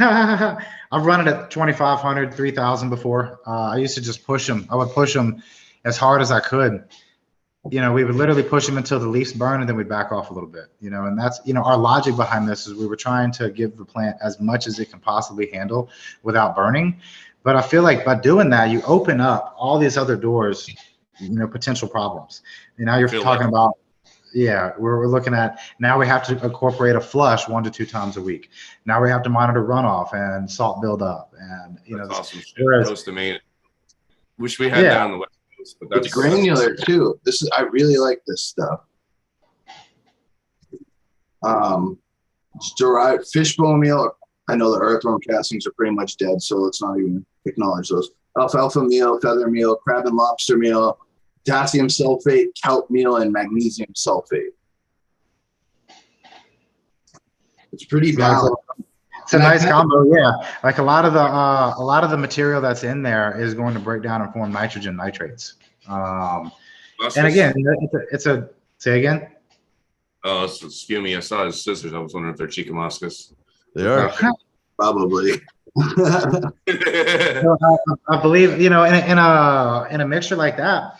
I've run it at 2,500, 3,000 before. I used to just push them. I would push them as hard as I could. We would literally push them until the leaves burn, and then we'd back off a little bit. And that's, our logic behind this is we were trying to give the plant as much as it can possibly handle without burning. But I feel like by doing that, you open up all these other doors, potential problems. Now you're talking about, we're looking at, now we have to incorporate a flush 1 to 2 times a week. Now we have to monitor runoff and salt buildup. And, that's awesome shit. Wish we had that on the West Coast. But it's granular too. I really like this stuff. Derived fishbone meal. I know the earthworm castings are pretty much dead, so let's not even acknowledge those. Alfalfa meal, feather meal, crab and lobster meal, potassium sulfate, kelp meal, and magnesium sulfate. It's pretty balanced. It's a nice combo, yeah. Like a lot of the material that's in there is going to break down and form nitrogen nitrates. And again, say again. Oh, excuse me. I saw his scissors. I was wondering if they're Chicamoscas. They are. Probably. So I believe, in a mixture like that,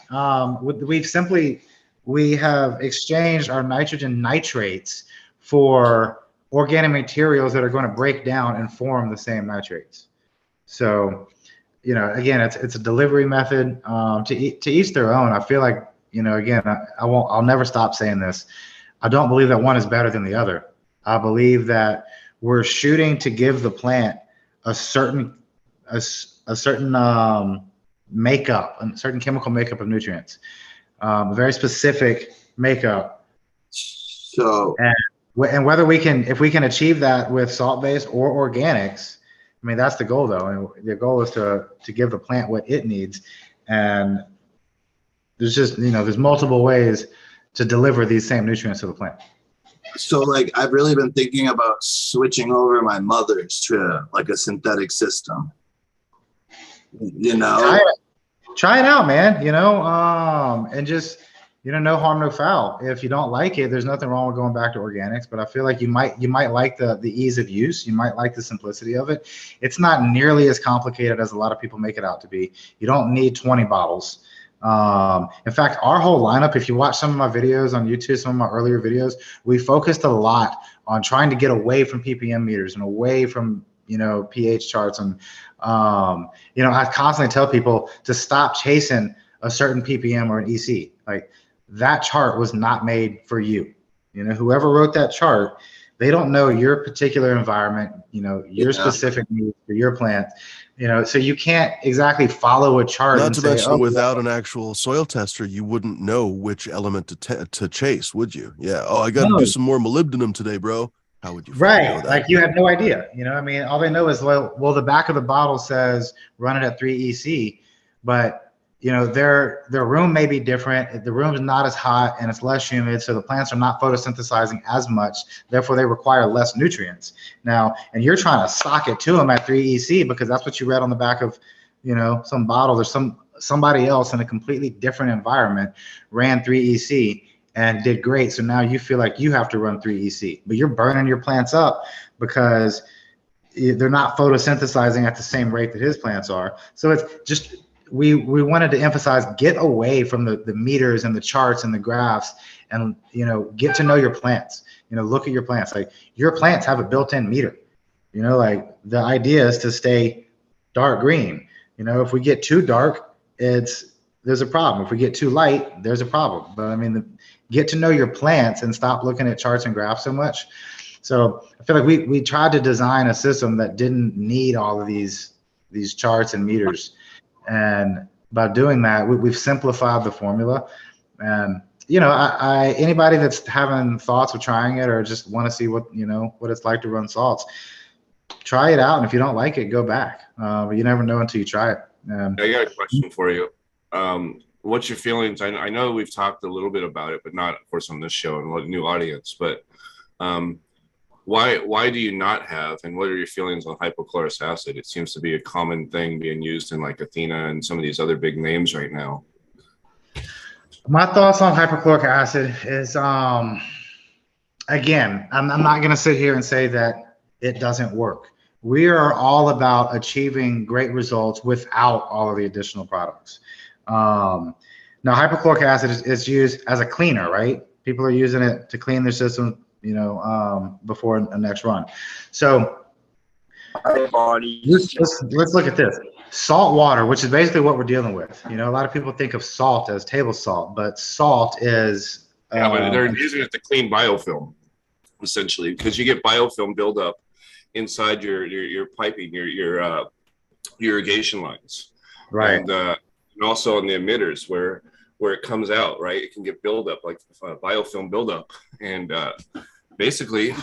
we have exchanged our nitrogen nitrates for organic materials that are going to break down and form the same nitrates. So, you know, again, it's a delivery method. To each their own. I feel like, you know, again, I'll never stop saying this. I don't believe that one is better than the other. I believe that we're shooting to give the plant a certain makeup, a certain chemical makeup of nutrients, a very specific makeup. So, And whether if we can achieve that with salt-based or organics, I mean, that's the goal though. And the goal is to give the plant what it needs. And there's just, you know, there's multiple ways to deliver these same nutrients to the plant. so like I've really been thinking about switching over my mother's to like a synthetic system. You know, try it out, man. You know, and just, you know, no harm, no foul. If you don't like it, there's nothing wrong with going back to organics. But I feel like you might like the ease of use. You might like the simplicity of it. It's not nearly as complicated as a lot of people make it out to be. You don't need 20 bottles. In fact, our whole lineup, if you watch some of my videos on YouTube, some of my earlier videos, we focused a lot on trying to get away from ppm meters and away from, you know, pH charts. And, you know, I constantly tell people to stop chasing a certain ppm or an EC. Like, that chart was not made for you. You know, whoever wrote that chart, they don't know your particular environment, you know, your specific needs for your plant. You know, so you can't exactly follow a chart. Not to mention, without an actual soil tester, you wouldn't know which element to chase, would you? Yeah. Oh, I got to do some more molybdenum today, bro. How would you? Right. Know that? Like, you have no idea. You know, I mean, all they know is, well, the back of the bottle says run it at 3 EC, but you know, their room may be different. The room is not as hot and it's less humid, so the plants are not photosynthesizing as much. Therefore, they require less nutrients. Now, and you're trying to sock it to them at 3 EC because that's what you read on the back of, you know, some bottle. There's somebody else in a completely different environment ran 3 EC and did great. So now you feel like you have to run 3 EC, but you're burning your plants up because they're not photosynthesizing at the same rate that his plants are. So it's just, we wanted to emphasize, get away from the meters and the charts and the graphs, and, you know, get to know your plants. You know, look at your plants. Like, your plants have a built-in meter. You know, like, the idea is to stay dark green. You know, if we get too dark, there's a problem. If we get too light, there's a problem. But I mean, get to know your plants and stop looking at charts and graphs so much. So I feel like we tried to design a system that didn't need all of these charts and meters. And by doing that, we've simplified the formula. And, you know, anybody that's having thoughts of trying it or just want to see what it's like to run salts, try it out. And if you don't like it, go back. But you never know until you try it. I got a question for you. What's your feelings? I know we've talked a little bit about it, but not, of course, on this show and a new audience. But why do you not have, and what are your feelings on hypochlorous acid? It seems to be a common thing being used in like Athena and some of these other big names right now. My thoughts on hypochloric acid is, again, I'm not going to sit here and say that it doesn't work. We are all about achieving great results without all of the additional products. Now, hypochloric acid is used as a cleaner, right? People are using it to clean their system, you know, before a next run. So let's look at this. Salt water, which is basically what we're dealing with. You know, a lot of people think of salt as table salt, but salt is but they're using it to clean biofilm, essentially, because you get biofilm buildup inside your piping, your irrigation lines, right? And also in the emitters where it comes out, right? It can get buildup, like biofilm buildup, and basically,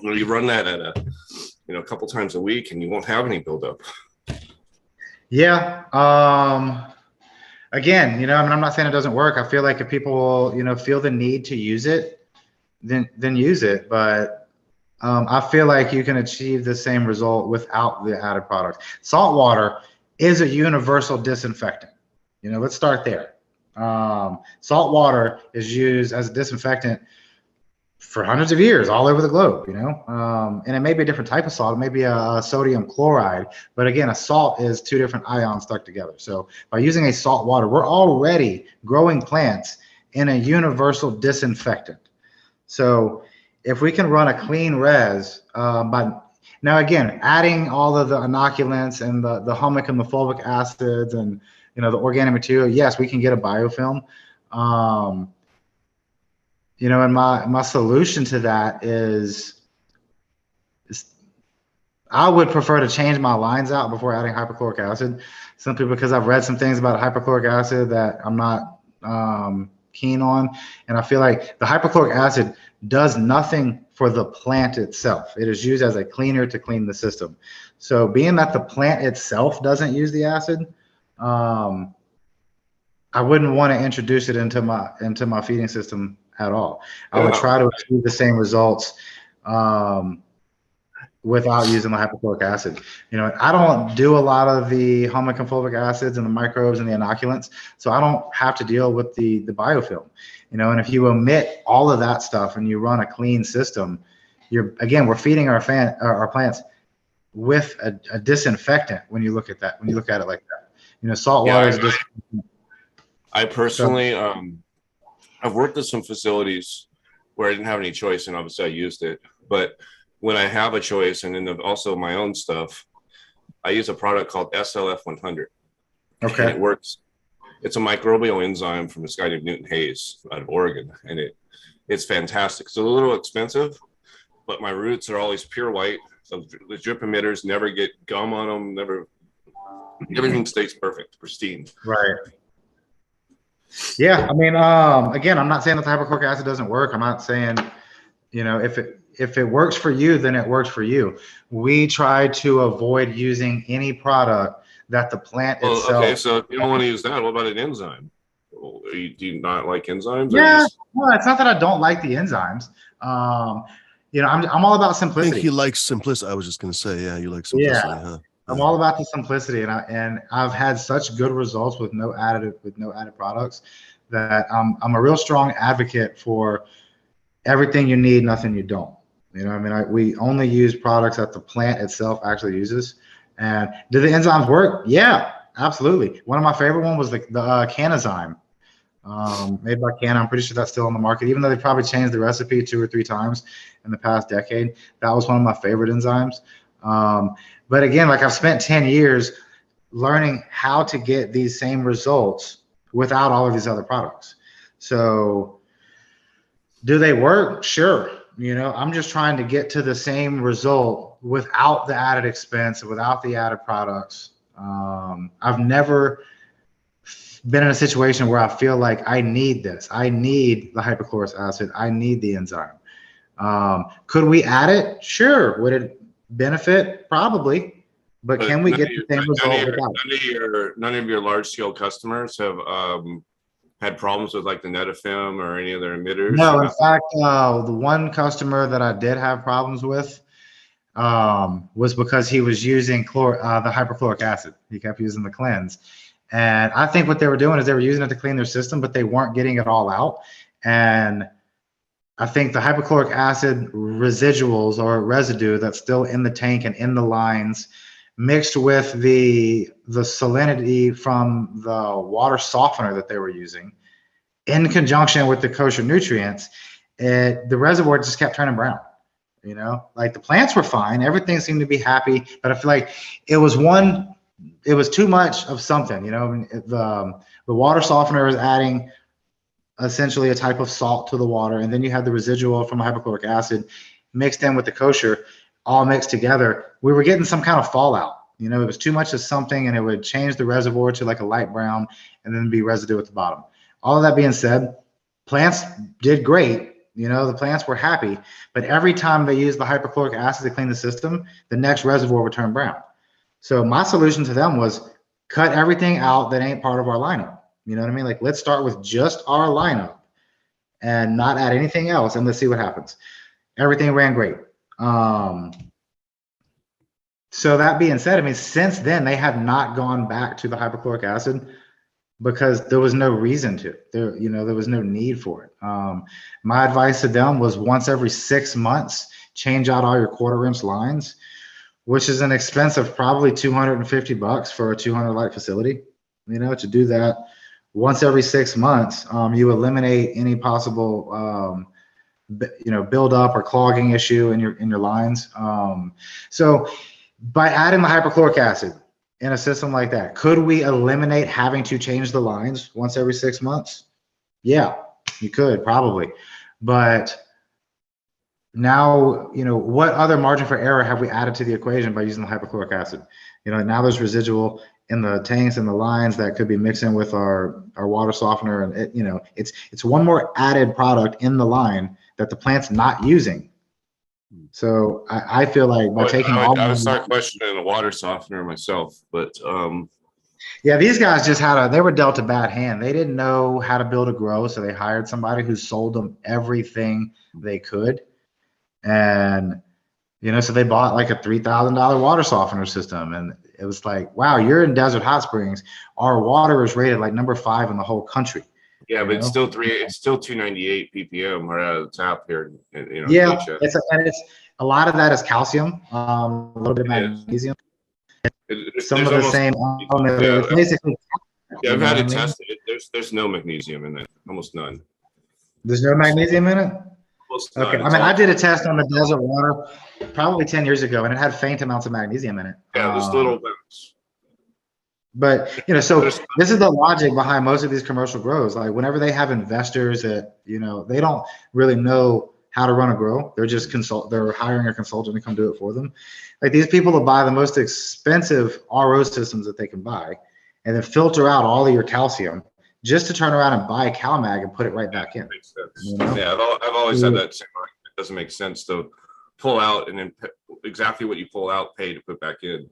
you run that at a couple times a week, and you won't have any buildup. Yeah. Again, you know, I mean, I'm not saying it doesn't work. I feel like if people, you know, feel the need to use it, then use it. But I feel like you can achieve the same result without the added product. Salt water is a universal disinfectant. You know, let's start there. Salt water is used as a disinfectant for hundreds of years all over the globe, you know, and it may be a different type of salt. It may be a sodium chloride, but again, a salt is two different ions stuck together. So by using a salt water, we're already growing plants in a universal disinfectant. So if we can run a clean res, now again, adding all of the inoculants and the humic and the fulvic acids and the organic material, yes, we can get a biofilm. And my solution to that is I would prefer to change my lines out before adding hypochloric acid, simply because I've read some things about hypochloric acid that I'm not keen on. And I feel like the hypochloric acid does nothing for the plant itself. It is used as a cleaner to clean the system. So being that the plant itself doesn't use the acid, I wouldn't want to introduce it into my feeding system at all. I would try to achieve the same results without using the hypochloric acid. I don't do a lot of the humic and fulvic acids and the microbes and the inoculants, so I don't have to deal with the biofilm. And if you omit all of that stuff and you run a clean system, we're feeding our plants with a disinfectant when you look at that, when you look at it like that. Salt water is disinfectant. I personally, I've worked at some facilities where I didn't have any choice, and obviously I used it. But when I have a choice, and then also my own stuff, I use a product called SLF 100. Okay. And it works. It's a microbial enzyme from this guy named Newton Hayes out of Oregon, and it's fantastic. It's a little expensive, but my roots are always pure white. So the drip emitters never get gum on them. Everything stays perfect, pristine. Right. Yeah, I mean, again, I'm not saying that the hypochloric acid doesn't work. I'm not saying, if it works for you, then it works for you. We try to avoid using any product that the plant itself. Okay, so if you don't want to use that, what about an enzyme? Do you not like enzymes? Yeah, no, it's not that I don't like the enzymes. I'm all about simplicity. I think he likes simplicity. I was just going to say, yeah, you like simplicity, huh? I'm all about the simplicity, and I've had such good results with no added products that I'm a real strong advocate for everything you need, nothing you don't. We only use products that the plant itself actually uses. And do the enzymes work? Yeah, absolutely. One of my favorite ones was the Canazyme, made by Cana. I'm pretty sure that's still on the market, even though they probably changed the recipe 2 or 3 times in the past decade. That was one of my favorite enzymes. But again, like I've spent 10 years learning how to get these same results without all of these other products. So do they work? Sure. I'm just trying to get to the same result without the added expense, without the added products. I've never been in a situation where I feel like I need this. I need the hypochlorous acid. I need the enzyme. Could we add it? Sure. Would it benefit? Probably. But can we get the same result without? None of your large scale customers have had problems with like the Netafim or any of their emitters? No, in fact, the one customer that I did have problems with was because he was using the hypochloric acid. He kept using the cleanse. And I think what they were doing is they were using it to clean their system, but they weren't getting it all out. And I think the hypochloric acid residuals or residue that's still in the tank and in the lines mixed with the salinity from the water softener that they were using in conjunction with the kosher nutrients, the reservoir just kept turning brown. Like the plants were fine. Everything seemed to be happy, but I feel like it was too much of something. The water softener is adding essentially a type of salt to the water, and then you have the residual from hypochloric acid mixed in with the kosher, all mixed together. We were getting some kind of fallout. It was too much of something, and it would change the reservoir to like a light brown and then be residue at the bottom. All of that being said, plants did great. The plants were happy, but every time they used the hypochloric acid to clean the system, the next reservoir would turn brown. So my solution to them was cut everything out that ain't part of our lineup. You know what I mean? Like, let's start with just our lineup and not add anything else, and let's see what happens. Everything ran great. So that being said, since then they have not gone back to the hypochloric acid because there was no reason to. There was no need for it. My advice to them was once every 6 months, change out all your 1/4-inch lines, which is an expense of probably $250 for a 200 light facility. To do that once every 6 months, you eliminate any possible build up or clogging issue in your lines. So by adding the hypochloric acid in a system like that, could we eliminate having to change the lines once every 6 months? Yeah, you could probably, but now, what other margin for error have we added to the equation by using the hypochloric acid? Now there's residual in the tanks and the lines that could be mixing with our water softener, and it's one more added product in the line that the plant's not using. So I feel like by taking I would start questioning a water softener myself, but yeah, these guys just they were dealt a bad hand. They didn't know how to build a grow, so they hired somebody who sold them everything they could. And, so they bought like a $3,000 water softener system. And it was like, wow, you're in Desert Hot Springs. Our water is rated like number 5 in the whole country. Yeah, but it's still 298 ppm right out of the tap here. Yeah, it's a lot of that is calcium, a little bit of magnesium. Some of the same elements. Yeah, basically. Yeah, I've had it tested. There's no magnesium in it, almost none. There's no magnesium in it? Okay, I did a test on the desert water probably 10 years ago, and it had faint amounts of magnesium in it. Yeah, there's little amounts. But, so this is the logic behind most of these commercial grows. Like whenever they have investors that, they don't really know how to run a grow. They're just they're hiring a consultant to come do it for them. Like these people that buy the most expensive RO systems that they can buy and then filter out all of your calcium just to turn around and buy CalMag and put it right back in. Makes sense. Yeah, I've always had that same argument. It doesn't make sense to pull out and then exactly what you pull out, pay to put back in.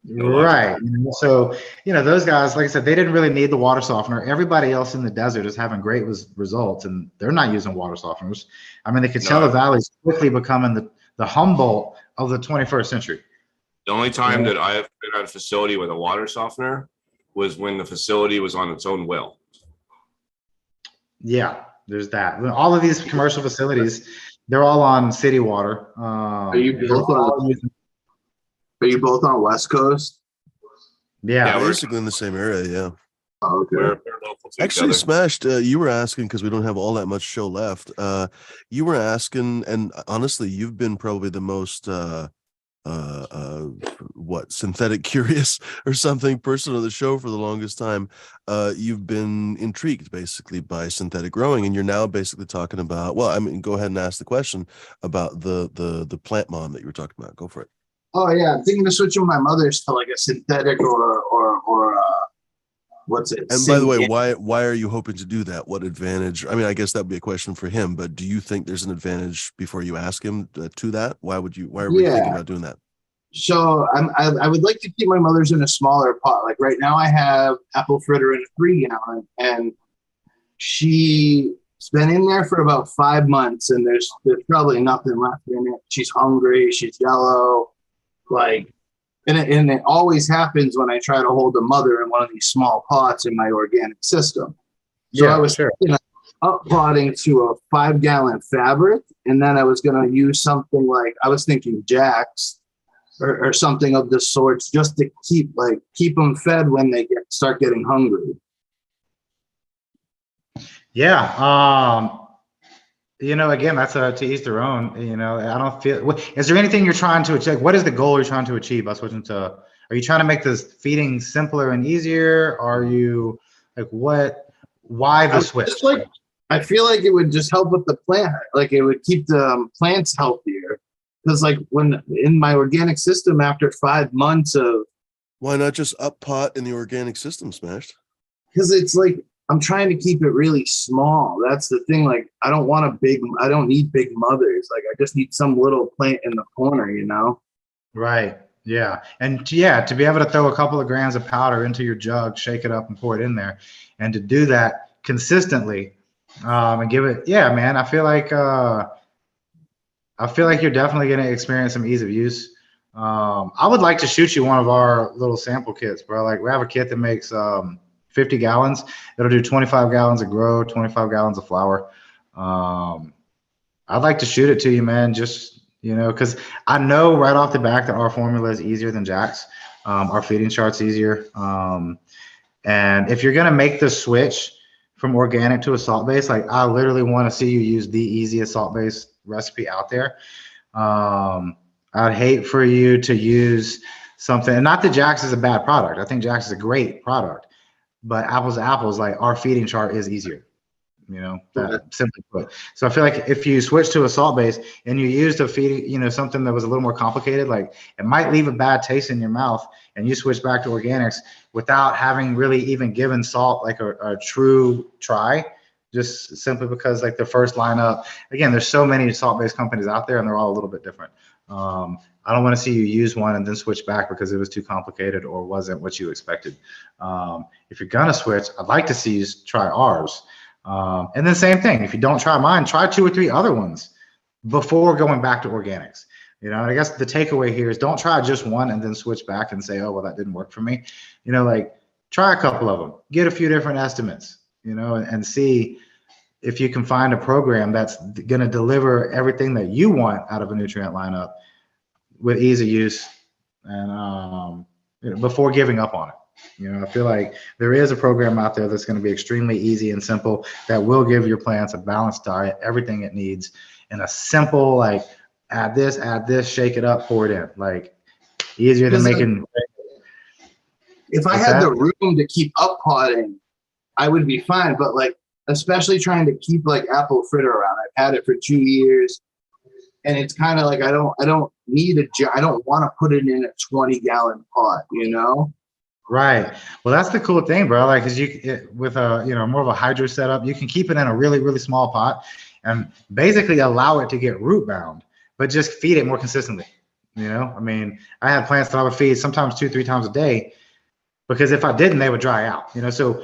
Right. So, those guys, like I said, they didn't really need the water softener. Everybody else in the desert is having great results, and they're not using water softeners. The Coachella Valley is quickly becoming the Humboldt of the 21st century. The only time that I have been at a facility with a water softener was when the facility was on its own well. Yeah, there's that. All of these commercial facilities, they're all on city water. Are you both on West Coast? Yeah, we're basically in the same area. Yeah. Oh, okay. We're local to Actually, each other. Smashed, you were asking, because we don't have all that much show left. You were asking, and honestly, you've been probably the most synthetic curious or something person on the show for the longest time. You've been intrigued basically by synthetic growing, and you're now basically talking about, go ahead and ask the question about the plant mom that you were talking about. Go for it. Oh yeah, I'm thinking of switching my mother's to like a synthetic or what's it? And by the way, why are you hoping to do that? What advantage? I guess that would be a question for him, but do you think there's an advantage before you ask him to that? Why are we thinking about doing that? So I would like to keep my mother's in a smaller pot. Like right now I have apple fritter in a 3-gallon, and she's been in there for about 5 months, and there's probably nothing left in it. She's hungry, she's yellow, and it always happens when I try to hold a mother in one of these small pots in my organic system. So I was up potting to a 5-gallon fabric, and then I was going to use something like, I was thinking Jack's or something of the sorts, just to keep them fed when they start getting hungry. Yeah. Again, that's to each their own. I don't feel. Is there anything you're trying to achieve? What is the goal you're trying to achieve by switching to? Are you trying to make this feeding simpler and easier? Are you what? Why the switch? I feel like it would just help with the plant. Like it would keep the plants healthier. Because when in my organic system, after 5 months of, why not just up pot in the organic system, Smashed? Because it's I'm trying to keep it really small. That's the thing. I don't need big mothers. I just need some little plant in the corner, Right. Yeah. And to be able to throw a couple of grams of powder into your jug, shake it up and pour it in there. And to do that consistently and give it, man, I feel like you're definitely going to experience some ease of use. I would like to shoot you one of our little sample kits, bro. We have a kit that makes 50 gallons. It'll do 25 gallons of grow, 25 gallons of flour. I'd like to shoot it to you, man. Just, because I know right off the back that our formula is easier than Jack's. Our feeding chart's easier. And if you're going to make the switch from organic to a salt-based, like I literally want to see you use the easiest salt-based recipe out there. I'd hate for you to use something, and not that Jax is a bad product. I think Jax is a great product, but apples to apples, like our feeding chart is easier, you know, that simply put. So I feel like if you switch to a salt base and you used a feed, you know, something that was a little more complicated, like it might leave a bad taste in your mouth, and you switch back to organics without having really even given salt like a true try, just simply because like the first lineup, again, there's so many salt-based companies out there and they're all a little bit different. I don't want to see you use one and then switch back because it was too complicated or wasn't what you expected. If you're gonna switch, I'd like to see you try ours. And then same thing, if you don't try mine, try 2 or 3 other ones before going back to organics. You know, and I guess the takeaway here is don't try just one and then switch back and say, oh, well, that didn't work for me. You know, like try a couple of them, get a few different estimates, you know, and see if you can find a program that's going to deliver everything that you want out of a nutrient lineup with ease of use and you know, before giving up on it. You know, I feel like there is a program out there that's going to be extremely easy and simple that will give your plants a balanced diet, everything it needs, and a simple, like, add this, shake it up, pour it in. Like, easier than making. If I had the room to keep up potting, I would be fine. But, like, especially trying to keep, like, apple fritter around. I've had it for 2 years. And it's kind of like I don't want to put it in a 20-gallon pot, you know? Right. Well, that's the cool thing, bro. Like, cause with a, you know, more of a hydro setup, you can keep it in a really, really small pot and basically allow it to get root bound, but just feed it more consistently. You know, I mean, I had plants that I would feed sometimes 2-3 times a day because if I didn't, they would dry out, you know? So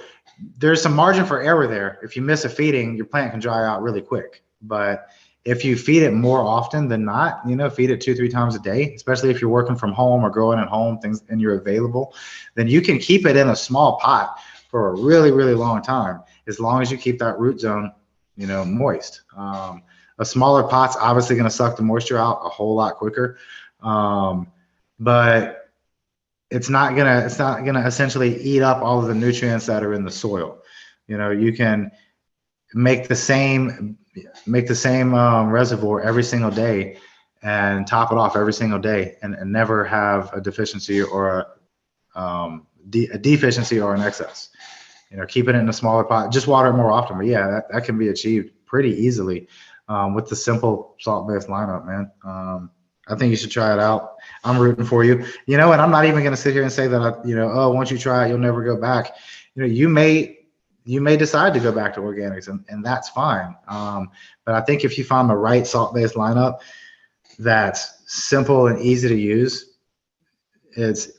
there's some margin for error there. If you miss a feeding, your plant can dry out really quick. But if you feed it more often than not, you know, feed it 2-3 times a day, especially if you're working from home or growing at home, things, and you're available, then you can keep it in a small pot for a really, really long time, as long as you keep that root zone, you know, moist. A smaller pot's obviously going to suck the moisture out a whole lot quicker, but it's not gonna essentially eat up all of the nutrients that are in the soil. You know, you can make the same reservoir every single day and top it off every single day and never have a deficiency or a deficiency or an excess. You know, keeping it in a smaller pot, just water it more often. But yeah, that can be achieved pretty easily with the simple salt-based lineup, man. I think you should try it out. I'm rooting for you. You know, and I'm not even going to sit here and say that, once you try it, you'll never go back. You know, you may decide to go back to organics, and that's fine. But I think if you find the right salt-based lineup that's simple and easy to use, it's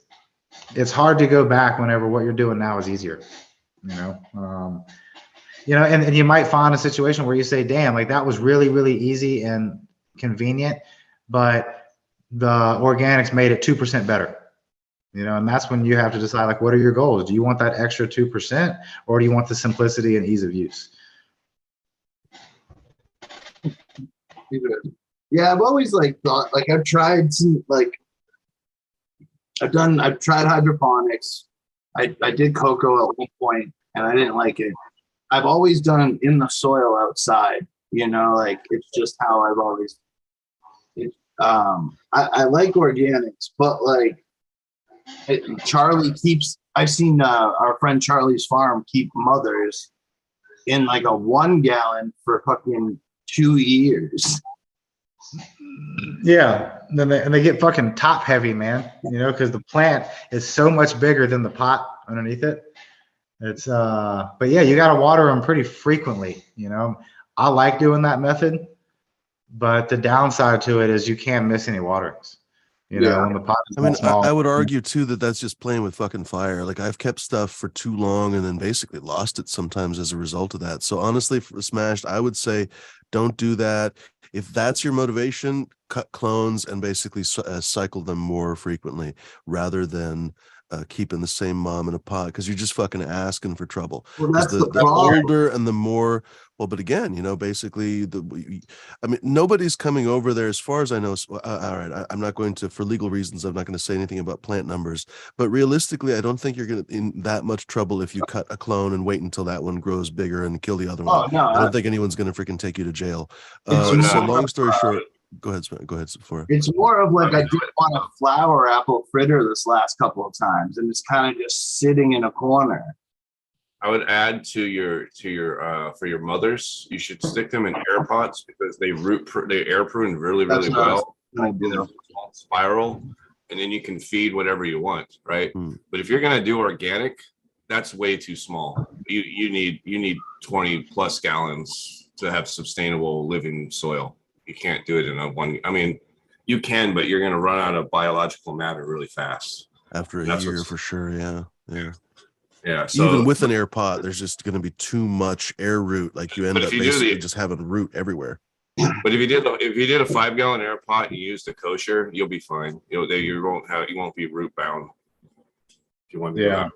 hard to go back whenever what you're doing now is easier. And you might find a situation where you say, damn, like that was really, really easy and convenient, but the organics made it 2% better. And that's when you have to decide, like, what are your goals? Do you want that extra 2%, or do you want the simplicity and ease of use? Yeah, I've always thought, I've tried hydroponics. I did cocoa at one point and I didn't like it. I've always done in the soil outside, it's just how I've always, I like organics, but I've seen our friend Charlie's farm keep mothers in a 1 gallon for fucking 2 years. Yeah, and they get fucking top heavy, man. Because the plant is so much bigger than the pot underneath it. It's but yeah, you got to water them pretty frequently. I like doing that method, but the downside to it is you can't miss any waterings. When the pot is small. I would argue too that that's just playing with fucking fire. I've kept stuff for too long and then basically lost it sometimes as a result of that. So honestly, for Smashed, I would say don't do that. If that's your motivation, cut clones and basically cycle them more frequently rather than keeping the same mom in a pod, because you're just fucking asking for trouble. Well, that's the the problem. older and the more, well, but again, basically I mean, nobody's coming over there as far as I know. All right, I'm not going to, for legal reasons, I'm not going to say anything about plant numbers, but realistically, I don't think you're going to in that much trouble if you cut a clone and wait until that one grows bigger and kill the other one. Oh no, I don't think anyone's going to freaking take you to jail. It's So more long of, story short, go ahead, Sephora. it's more of like I did want a flower apple fritter this last couple of times, and it's kind of just sitting in a corner. I would add to your for your mothers, you should stick them in air pots because they air prune really That's what I was well. gonna do. Spiral, and then you can feed whatever you want, right? Mm. But if you're gonna do organic, that's way too small. You need 20 plus gallons to have sustainable living soil. You can't do it in a one. I mean, you can, but you're gonna run out of biological matter really fast After a year, for sure. Yeah. So even with an air pot, there's just going to be too much air root. Like you end up basically just having root everywhere. But if you did a 5 gallon air pot and you used the Kosher, you'll be fine. You won't be root bound. If you want to do that.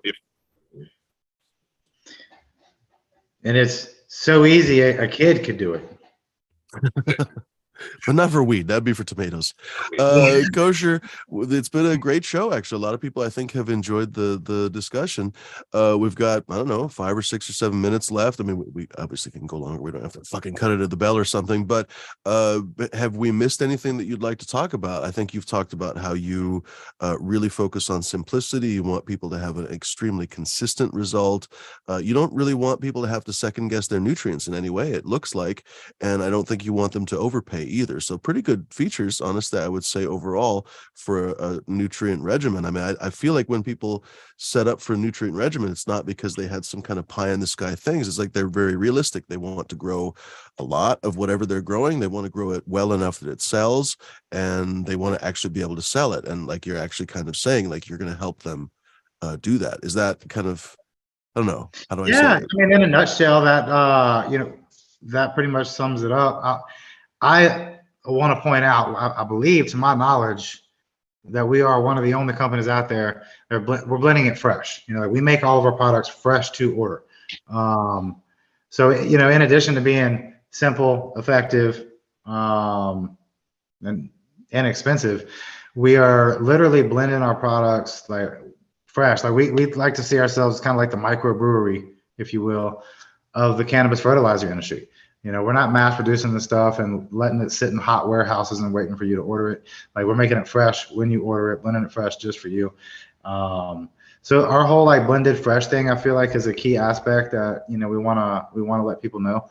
And it's so easy, a kid could do it. But not for weed. That'd be for tomatoes. Kosher, it's been a great show, actually. A lot of people, I think, have enjoyed the discussion. We've got, I don't know, 5 or 6 or 7 minutes left. I mean, we obviously can go longer. We don't have to fucking cut it at the bell or something. But have we missed anything that you'd like to talk about? I think you've talked about how you really focus on simplicity. You want people to have an extremely consistent result. You don't really want people to have to second guess their nutrients in any way, it looks like. And I don't think you want them to overpay either. So pretty good features, honestly, I would say overall for a nutrient regimen. I mean, I feel like when people set up for a nutrient regimen, it's not because they had some kind of pie in the sky things. It's like they're very realistic. They want to grow a lot of whatever they're growing. They want to grow it well enough that it sells, and they want to actually be able to sell it. And like you're actually kind of saying, like you're going to help them do that. Is that kind of, I don't know, how do I say it? I mean, in a nutshell, that that pretty much sums it up. I want to point out, I believe, to my knowledge, that we are one of the only companies out there that we're blending it fresh. Like we make all of our products fresh to order. So in addition to being simple, effective, and inexpensive, we are literally blending our products like fresh. Like we like to see ourselves kind of like the microbrewery, if you will, of the cannabis fertilizer industry. We're not mass producing the stuff and letting it sit in hot warehouses and waiting for you to order it. Like we're making it fresh when you order it, blending it fresh just for you. So our whole like blended fresh thing, I feel like, is a key aspect that we want to let people know.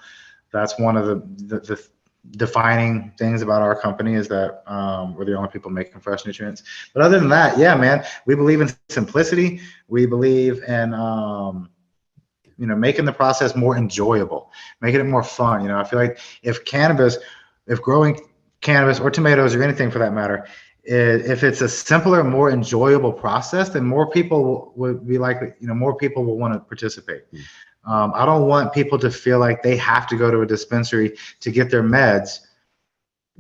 That's one of the defining things about our company, is that we're the only people making fresh nutrients. But other than that, yeah, man, we believe in simplicity. We believe in making the process more enjoyable, making it more fun. I feel like if growing cannabis or tomatoes or anything for that matter, if it's a simpler, more enjoyable process, then more people would be likely, more people will want to participate. I don't want people to feel like they have to go to a dispensary to get their meds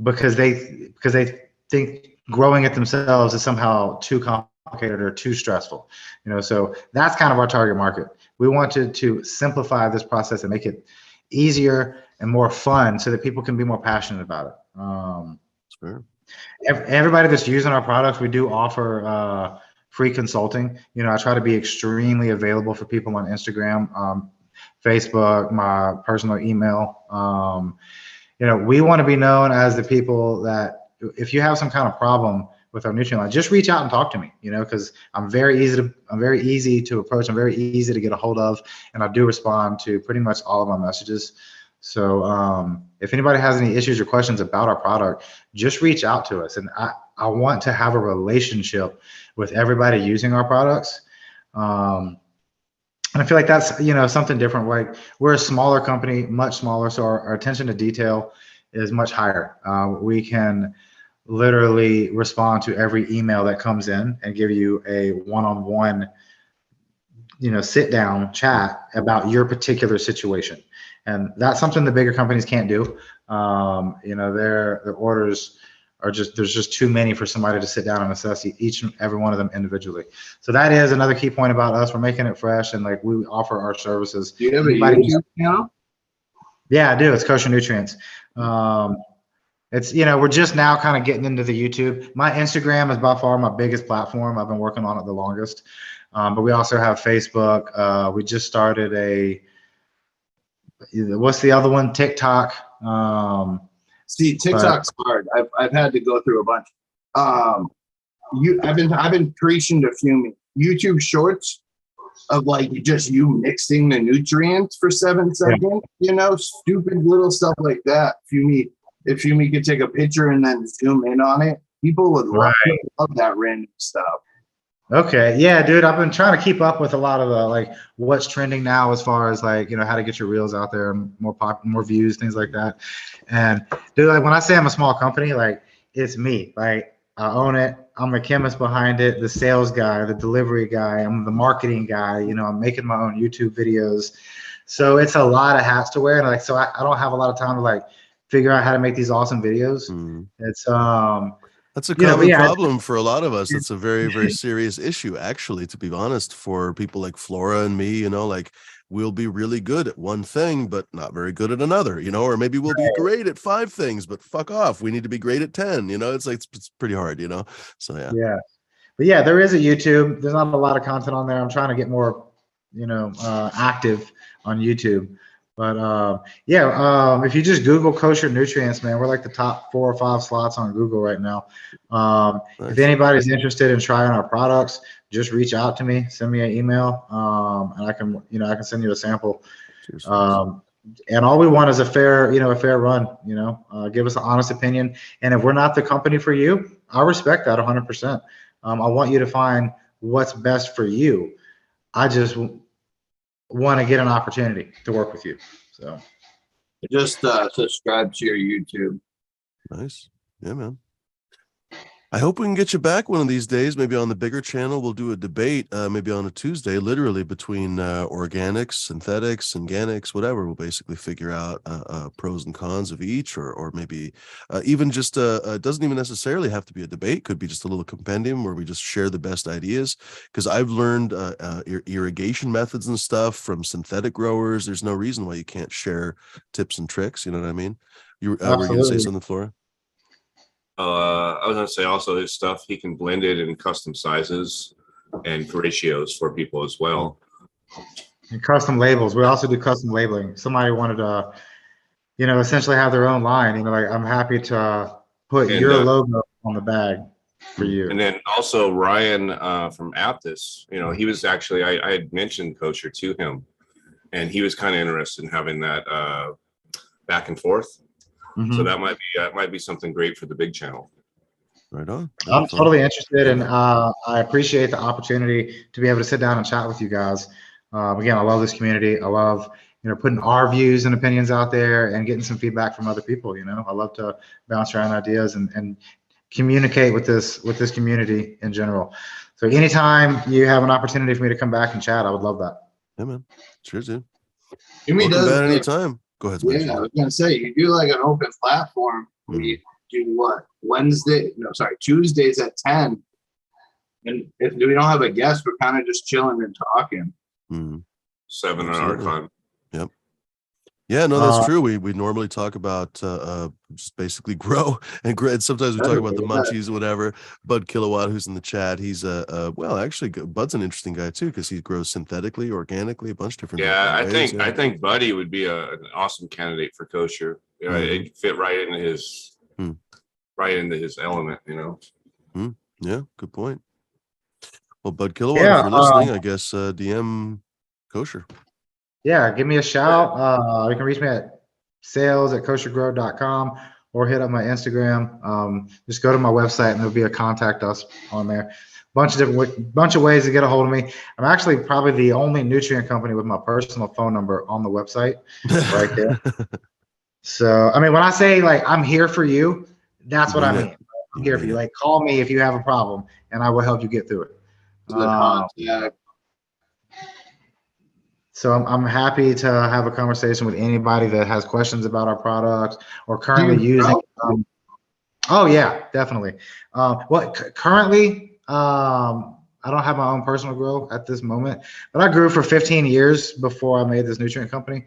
because they think growing it themselves is somehow too complicated or too stressful. So that's kind of our target market. We wanted to simplify this process and make it easier and more fun so that people can be more passionate about it. Sure. Everybody that's using our products, we do offer free consulting. I try to be extremely available for people on Instagram, Facebook, my personal email. We want to be known as the people that if you have some kind of problem with our nutrient line, just reach out and talk to me, because I'm very easy to approach. I'm very easy to get a hold of, and I do respond to pretty much all of my messages. So if anybody has any issues or questions about our product, just reach out to us. And I want to have a relationship with everybody using our products. And I feel like that's, something different. Like we're a smaller company, much smaller. So our attention to detail is much higher. We can literally respond to every email that comes in and give you a one-on-one, sit down chat about your particular situation. And that's something the bigger companies can't do. Their orders there's just too many for somebody to sit down and assess each and every one of them individually. So that is another key point about us. We're making it fresh, and like we offer our services. Do you have a YouTube channel? Yeah, I do. It's Kosher Nutrients. It's, we're just now kind of getting into the YouTube. My Instagram is by far my biggest platform. I've been working on it the longest. But we also have Facebook. We just started what's the other one? TikTok. See, TikTok's hard. I've had to go through a bunch. I've been preaching to Fumi. YouTube Shorts of like just you mixing the nutrients for 7 seconds. Stupid little stuff like that. If Fumi could take a picture and then zoom in on it, people would love that random stuff. Okay. Yeah, dude, I've been trying to keep up with a lot of the what's trending now as far as how to get your reels out there and more views, things like that. And dude, when I say I'm a small company, it's me. I own it. I'm the chemist behind it, the sales guy, the delivery guy, I'm the marketing guy, I'm making my own YouTube videos. So it's a lot of hats to wear. And so I don't have a lot of time to figure out how to make these awesome videos. It's that's a common problem for a lot of us. It's a very, very serious issue, actually, to be honest, for people like Flora and me, we'll be really good at one thing, but not very good at another, or maybe we'll be great at 5 things, but fuck off. We need to be great at 10, it's pretty hard, So, yeah. Yeah. But yeah, there is a YouTube. There's not a lot of content on there. I'm trying to get more, active on YouTube. But if you just Google Kosher Nutrients, man, we're the top 4 or 5 slots on Google right now. Nice. If anybody's interested in trying our products, just reach out to me, send me an email, and I can send you a sample. And all we want is a fair run. Give us an honest opinion. And if we're not the company for you, I respect that 100%. I want you to find what's best for you. I just want to get an opportunity to work with you. So just subscribe to your YouTube. Nice. Yeah, man. I hope we can get you back one of these days. Maybe on the bigger channel, we'll do a debate, maybe on a Tuesday, literally between organics, synthetics, organics, whatever. We'll basically figure out pros and cons of each, or maybe even just it doesn't even necessarily have to be a debate. Could be just a little compendium where we just share the best ideas. Because I've learned irrigation methods and stuff from synthetic growers. There's no reason why you can't share tips and tricks. You know what I mean? You were going to say something, Flora? I was going to say also his stuff, he can blend it in custom sizes and ratios for people as well. And custom labels. We also do custom labeling. Somebody wanted to, essentially have their own line. I'm happy to put your logo on the bag for you. And then also Ryan from Aptus, he was actually, I had mentioned Kosher to him, and he was kind of interested in having that back and forth. So that might be something great for the big channel. Right on. I'm totally interested, and I appreciate the opportunity to be able to sit down and chat with you guys. Again, I love this community. I love putting our views and opinions out there and getting some feedback from other people. I love to bounce around ideas and communicate with this community in general. So anytime you have an opportunity for me to come back and chat, I would love that. Yeah, man. Sure do. Jimmy does that anytime. Go ahead. Yeah, I was gonna say you do an open platform. You do what? Tuesdays at 10. And if we don't have a guest, we're kind of just chilling and talking. 7 on our time. Yep. Yeah, no, that's true. We normally talk about just basically grow and sometimes we talk about the munchies or whatever. Bud Kilowatt, who's in the chat, he's actually Bud's an interesting guy too, because he grows synthetically, organically, a bunch of different ways. I think Buddy would be an awesome candidate for Kosher. It'd fit right into his element. Yeah, good point. Well, Bud Kilowatt, if you're listening, I guess DM Kosher. Yeah, give me a shout. You can reach me at sales@koshergrow.com or hit up my Instagram. Just go to my website and there'll be a contact us on there. Bunch of ways to get a hold of me. I'm actually probably the only nutrient company with my personal phone number on the website right there. So, when I say I'm here for you, that's what I mean. I'm here for you. Call me if you have a problem and I will help you get through it. So I'm happy to have a conversation with anybody that has questions about our products or currently using. Oh yeah, definitely. Currently, I don't have my own personal grow at this moment, but I grew for 15 years before I made this nutrient company.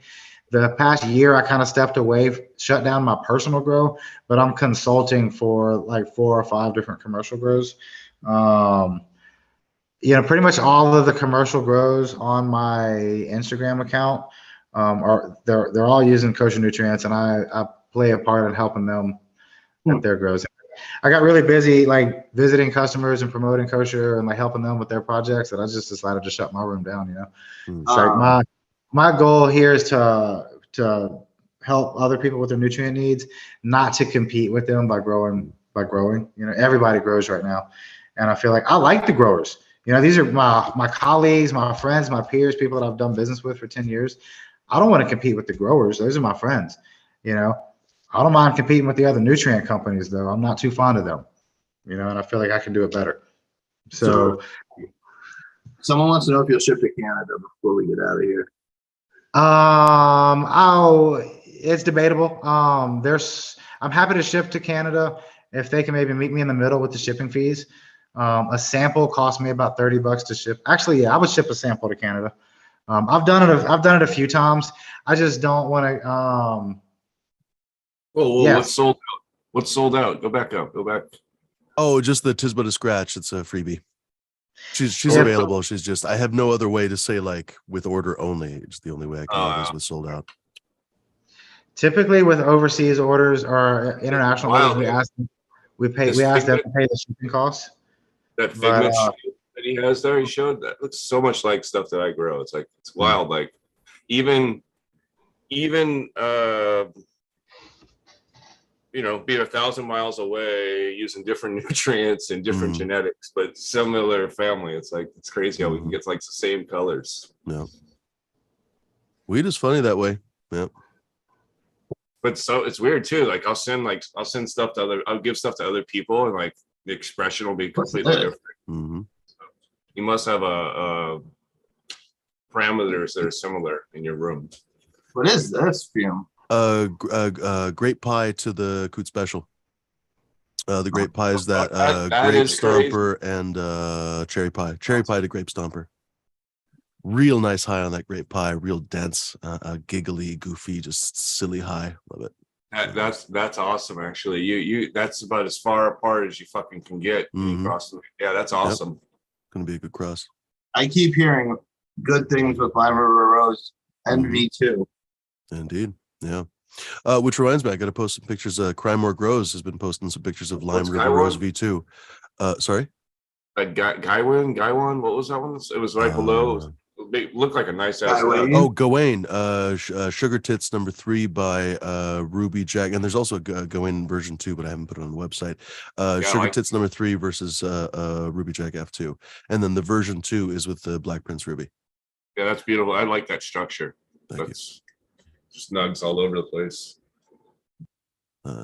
The past year, I kind of stepped away, shut down my personal grow, but I'm consulting for like 4 or 5 different commercial grows. Um, Pretty much all of the commercial grows on my Instagram account are they're all using kosher nutrients, and I play a part in helping them with their grows. I got really busy like visiting customers and promoting kosher and like helping them with their projects, and I just decided to shut my room down. It's like my goal here is to help other people with their nutrient needs, not to compete with them by growing. Everybody grows right now, and I feel like I like the growers. These are my colleagues, my friends, my peers, people that I've done business with for 10 years. I don't want to compete with the growers. Those are my friends. I don't mind competing with the other nutrient companies, though. I'm not too fond of them, and I feel like I can do it better. So, someone wants to know if you'll ship to Canada before we get out of here. It's debatable. I'm happy to ship to Canada if they can maybe meet me in the middle with the shipping fees. A sample cost me about $30 to ship. Actually, yeah, I would ship a sample to Canada. I've done it a few times. I just don't want to. Well, Yes. what's sold out? What's sold out? Go back up. Go back. Oh, just the Tisba to Scratch. It's a freebie. She's available. She's just, I have no other way to say like with order only. It's the only way I can do this with sold out. Typically with overseas orders or international orders, we ask them to pay the shipping costs. That figment that he has there, he showed, that looks so much like stuff that I grow. It's like, it's wild. Like even being 1,000 miles away, using different nutrients and different genetics, but similar family. It's like, it's crazy how we can get like the same colors. Yeah. Weed is funny that way. Yeah. But so it's weird too. Like I'll send stuff to I'll give stuff to other people, and like the expression will be completely different. Mm-hmm. So you must have a parameters that are similar in your room. What is this film? Grape pie to the Coot Special. The grape pie is that that grape is stomper and cherry pie. Cherry pie to grape stomper. Real nice high on that grape pie. Real dense, giggly, goofy, just silly high. Love it. That's awesome. Actually, you that's about as far apart as you fucking can get. Yeah, that's awesome. Yep. Gonna be a good cross. I keep hearing good things with Lime River Rose and V2. Indeed. Yeah. Which reminds me, I got to post some pictures. Crymore Grows has been posting some pictures of Lime River Rose V2. Sorry? Gaiwan, what was that one? It was right below. It looked like a nice ass. Gawain. Sugar Tits number 3 by Ruby Jack. And there's also a Gawain version 2, but I haven't put it on the website. Sugar Tits number 3 versus Ruby Jack F2. And then the version 2 is with the Black Prince Ruby. Yeah, that's beautiful. I like that structure. That's just nugs all over the place.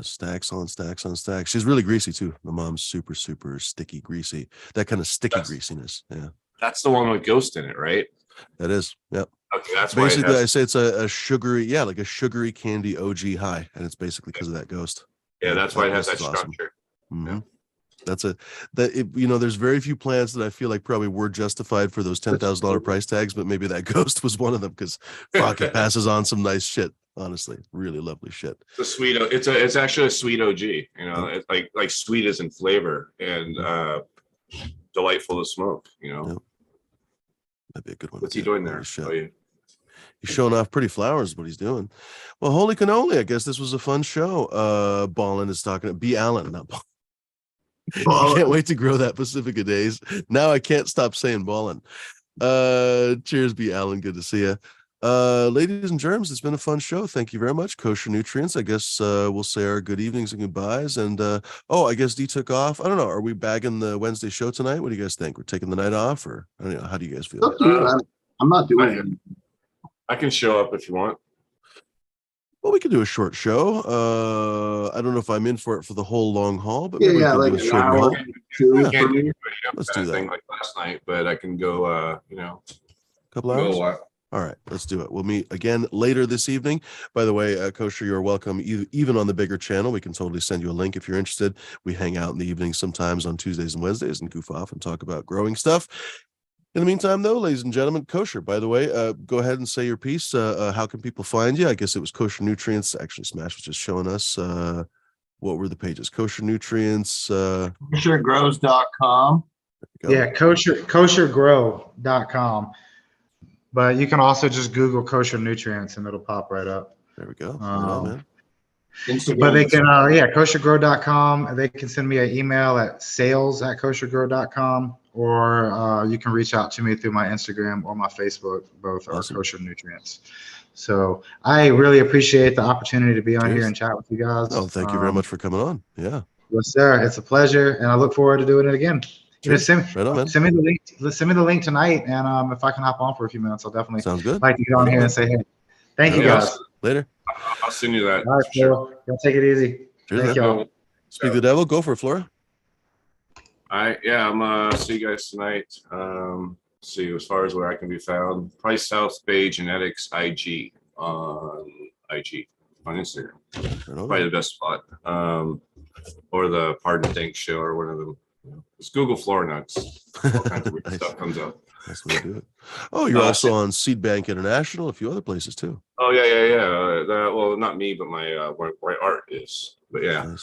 Stacks on stacks on stacks. She's really greasy too. The mom's super, super sticky, greasy. That kind of sticky greasiness. Yeah. That's the one with Ghost in it, right? That is. Yep. Okay, that's basically I say it's a sugary, like a sugary candy OG high, and it's basically because of that Ghost. Yeah, that's why it has that structure. Awesome. Yeah. There's very few plants that I feel like probably were justified for those $10,000 price tags, but maybe that Ghost was one of them because fuck, it passes on some nice shit. Honestly, really lovely shit. The sweet, it's actually a sweet OG. It's like sweet as in flavor and delightful to smoke. That'd be a good one. What's he doing there? He's showing off pretty flowers. Is what he's doing. Well, holy cannoli! I guess this was a fun show. Ballin is talking to B. Allen, not Ballin. I can't wait to grow that Pacifica days. Now I can't stop saying Ballin. Cheers, B. Allen. Good to see you. Ladies and germs, it's been a fun show. Thank you very much. Kosher Nutrients. I guess we'll say our good evenings and goodbyes. And I guess D took off. I don't know. Are we bagging the Wednesday show tonight? What do you guys think? We're taking the night off, or I don't know. How do you guys feel? I'm not doing it. I can show up if you want. Well, we could do a short show. I don't know if I'm in for it for the whole long haul, but maybe we can like do a short haul. Let's do that. Like last night, but I can go. Couple hours. All right, let's do it. We'll meet again later this evening. By the way, Kosher, you're welcome even on the bigger channel. We can totally send you a link if you're interested. We hang out in the evening sometimes on Tuesdays and Wednesdays and goof off and talk about growing stuff. In the meantime, though, ladies and gentlemen, Kosher, by the way, go ahead and say your piece. How can people find you? I guess it was Kosher Nutrients. Actually, Smash was just showing us what were the pages. Kosher Nutrients. KosherGrows.com. Yeah, koshergrow.com. But you can also just Google kosher nutrients and it'll pop right up. There we go. Man. Instagram. But they can, koshergrow.com. They can send me an email at sales@koshergrow.com, or you can reach out to me through my Instagram or my Facebook. Both are Kosher Nutrients. So I really appreciate the opportunity to be on here and chat with you guys. Oh, thank you very much for coming on. Yeah. Yes, sir. It's a pleasure, and I look forward to doing it again. Send me the link. Send me the link tonight, and if I can hop on for a few minutes, I'll definitely sounds good. Like to get on here and say hey. Thank you guys. Later. I'll send you that. All right, sure. Y'all take it easy. Thank y'all. Speak the devil. Go for it, Flora. I'm see you guys tonight. See as far as where I can be found. Price South Bay Genetics IG on Instagram. Probably the best spot. Or the Pardon Thanks show or one of them. It's Google Flora Nuts. All kinds of weird stuff comes up. That's the way to do it. Oh, you're also on Seed Bank International, a few other places too. Oh yeah. Well, not me, but my art is. But yeah,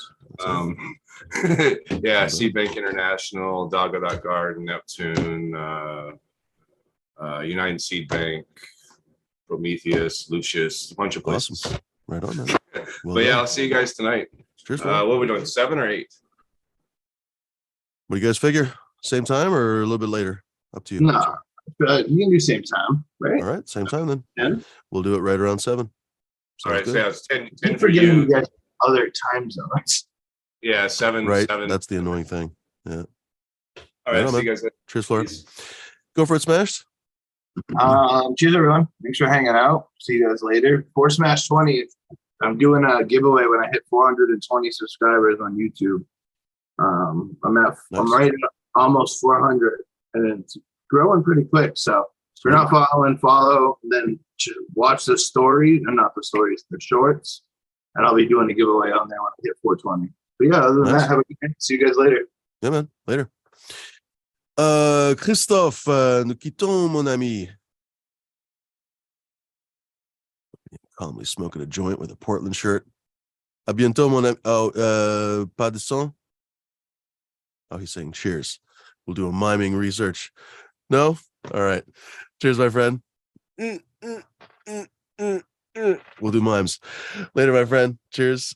nice. Seed Bank International, Doggo.Garden, Neptune, United Seed Bank, Prometheus, Lucius, a bunch of places. Awesome. Right on, man. Well, but I'll see you guys tonight. Cheers. What are we doing? 7 or 8? What do you guys figure? Same time or a little bit later? Up to you. No, you can do same time, right? All right, same time then. 10? We'll do it right around 7. All right, good. so yeah, it's 10 for you. Other time zones. Yeah, 7. Right, 7. that's the annoying thing. Yeah. All right, see you guys later. Cheers, Flora. Go for it, Smash. Cheers, everyone. Thanks for hanging out. See you guys later. For Smash 20, I'm doing a giveaway when I hit 420 subscribers on YouTube. I'm right at almost 400, and it's growing pretty quick. So if you're not following, follow, and then watch the story, and not the stories, the shorts, and I'll be doing a giveaway on there when I hit 420. But yeah, other than that, have a good day. See you guys later. Yeah, man. Later. Christophe, nous quittons, mon ami. Calmly smoking a joint with a Portland shirt. À bientôt, mon ami. Oh, pas de son? Oh, he's saying cheers. We'll do a miming research. No? All right. Cheers, my friend. We'll do mimes. Later, my friend. Cheers.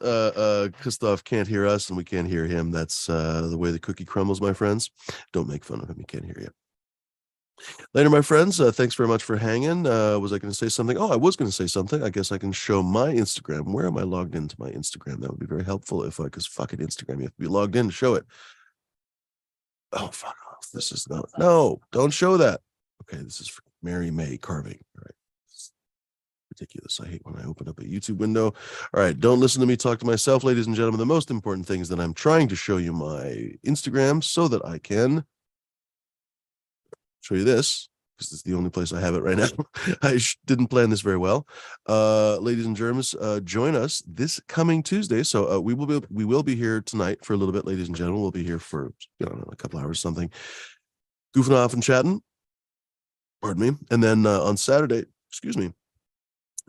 Christoph can't hear us and we can't hear him. That's the way the cookie crumbles, my friends. Don't make fun of him. He can't hear you. Later, my friends. Thanks very much for hanging. Was I going to say something? Oh, I was going to say something. I guess I can show my Instagram. Where am I logged into my Instagram? That would be very helpful because fucking Instagram, you have to be logged in to show it. Oh, fuck off. This is no, don't show that. Okay, this is for Mary May carving. All right. Ridiculous. I hate when I open up a YouTube window. All right, don't listen to me talk to myself, ladies and gentlemen. The most important thing is that I'm trying to show you my Instagram so that I can show you this, because it's the only place I have it right now. I didn't plan this very well. Ladies and germs, join us this coming Tuesday. So we will be here tonight for a little bit, ladies and gentlemen. We'll be here for a couple hours, something, goofing off and chatting. Pardon me. And then on Saturday,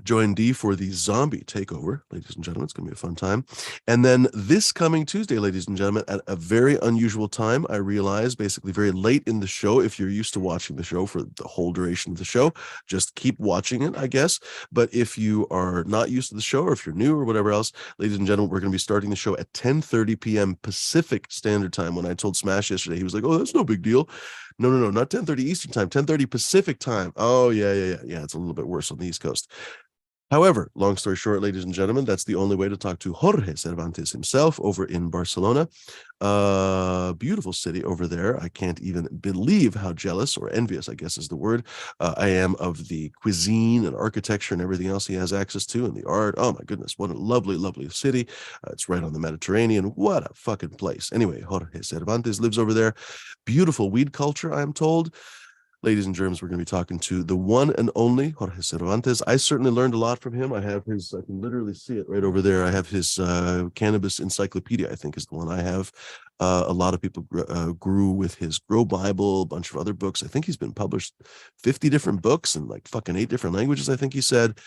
join D for the zombie takeover, ladies and gentlemen. It's going to be a fun time. And then this coming Tuesday, ladies and gentlemen, at a very unusual time, I realize, basically very late in the show. If you're used to watching the show for the whole duration of the show, just keep watching it, I guess. But if you are not used to the show, or if you're new or whatever else, ladies and gentlemen, we're going to be starting the show at 10:30 p.m. Pacific Standard Time. When I told Smash yesterday, he was like, oh, that's no big deal. No, not 10:30 Eastern Time, 10:30 Pacific Time. Oh, yeah. It's a little bit worse on the East Coast. However, long story short, ladies and gentlemen, that's the only way to talk to Jorge Cervantes himself over in Barcelona. Beautiful city over there. I can't even believe how jealous or envious, I guess is the word, I am of the cuisine and architecture and everything else he has access to, and the art. Oh my goodness, what a lovely, lovely city. It's right on the Mediterranean. What a fucking place. Anyway, Jorge Cervantes lives over there. Beautiful weed culture, I'm told. Ladies and germs, we're going to be talking to the one and only Jorge Cervantes. I certainly learned a lot from him. I have his, I can literally see it right over there. I have his cannabis encyclopedia, I think is the one I have. A lot of people grew with his Grow Bible, a bunch of other books. I think he's been published 50 different books in like fucking 8 different languages, I think he said.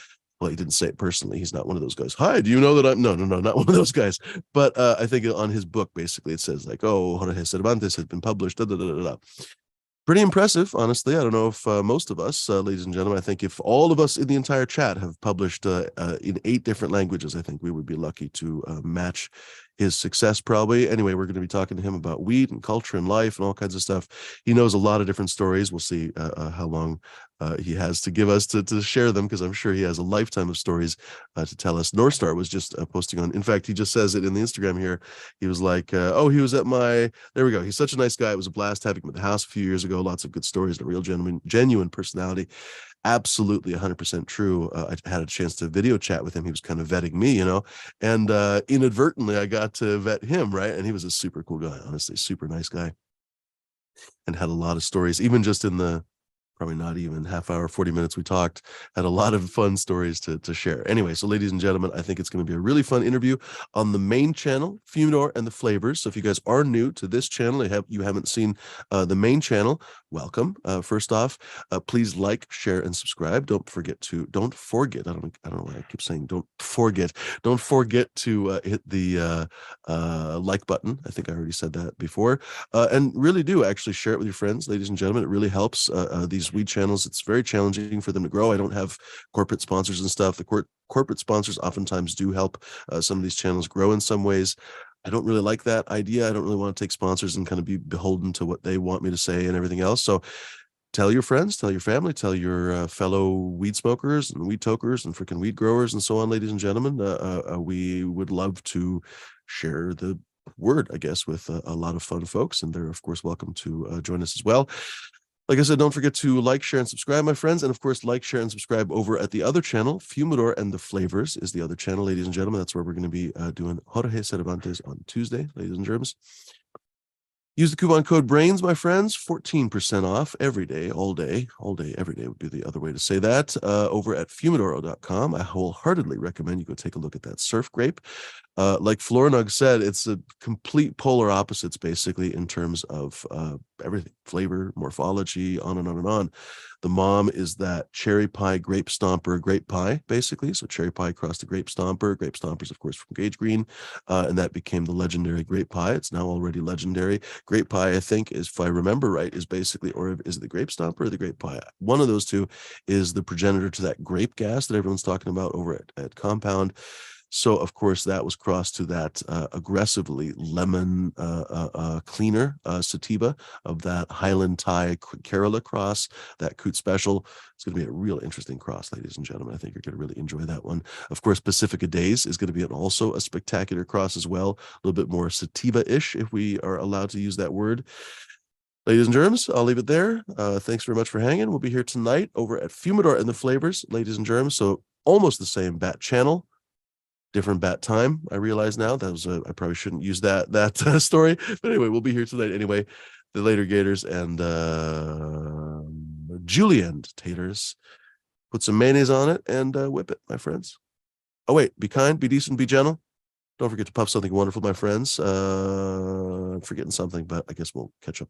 Well, he didn't say it personally. He's not one of those guys. Hi, do you know that I'm... No, not one of those guys. But I think on his book, basically, it says like, oh, Jorge Cervantes has been published, da, da, da, da, da. Pretty impressive, honestly. I don't know if most of us, ladies and gentlemen, I think if all of us in the entire chat have published in 8 different languages, I think we would be lucky to match his success probably. Anyway, we're going to be talking to him about weed and culture and life and all kinds of stuff. He knows a lot of different stories. We'll see how long he has to give us to share them, because I'm sure he has a lifetime of stories to tell us. North Star was just posting on, in fact, he just says it in the Instagram here. He was like, oh, he was at my, there we go. He's such a nice guy. It was a blast having him at the house a few years ago. Lots of good stories, a real genuine personality. Absolutely 100% true. I had a chance to video chat with him. He was kind of vetting me, you know, and inadvertently I got to vet him, right? And he was a super cool guy, honestly, super nice guy, and had a lot of stories, even just in the probably not even half hour, 40 minutes we talked, had a lot of fun stories to share. Anyway, so ladies and gentlemen, I think it's going to be a really fun interview on the main channel, Fumidor and the Flavors. So if you guys are new to this channel, you haven't seen the main channel, welcome. First off, please like, share, and subscribe. Don't forget, I don't know why I keep saying don't forget to hit the like button. I think I already said that before. And really do actually share it with your friends, ladies and gentlemen. It really helps these weed channels. It's very challenging for them to grow. I don't have corporate sponsors and stuff. The corporate sponsors oftentimes do help some of these channels grow in some ways. I don't really like that idea. I don't really want to take sponsors and kind of be beholden to what they want me to say and everything else. So tell your friends, tell your family, tell your fellow weed smokers and weed tokers and freaking weed growers and so on, ladies and gentlemen. We would love to share the word, I guess, with a lot of fun folks, and they're of course welcome to join us as well. Like I said, don't forget to like, share, and subscribe, my friends. And of course, like, share, and subscribe over at the other channel. Fumidor and the Flavors is the other channel, ladies and gentlemen. That's where we're going to be doing Jorge Cervantes on Tuesday, ladies and germs. Use the coupon code BRAINS, my friends, 14% off every day, all day, every day would be the other way to say that, over at fumidoro.com. I wholeheartedly recommend you go take a look at that surf grape. Like Florinug said, it's a complete polar opposites, basically, in terms of everything, flavor, morphology, on and on and on. The mom is that cherry pie, grape stomper, grape pie, basically. So cherry pie crossed to grape stomper. Grape stompers, of course, from Gage Green, and that became the legendary grape pie. It's now already legendary. Grape pie, I think, is, if I remember right, is basically, or is it the grape stomper or the grape pie? One of those two is the progenitor to that grape gas that everyone's talking about over at Compound. So, of course, that was crossed to that aggressively lemon cleaner sativa of that Highland Thai Kerala cross, that Coot Special. It's going to be a real interesting cross, ladies and gentlemen. I think you're going to really enjoy that one. Of course, Pacifica Days is going to be also a spectacular cross as well, a little bit more sativa-ish, if we are allowed to use that word. Ladies and germs, I'll leave it there. Thanks very much for hanging. We'll be here tonight over at Fumidor and the Flavors, ladies and germs. So almost the same bat channel, different bat time. I realize now that was I probably shouldn't use that story, but anyway, we'll be here tonight anyway. The later Gators and julienne taters. Put some mayonnaise on it and whip it, my friends. Oh wait, be kind, be decent, be gentle. Don't forget to puff something wonderful, my friends. I'm forgetting something, but I guess we'll catch up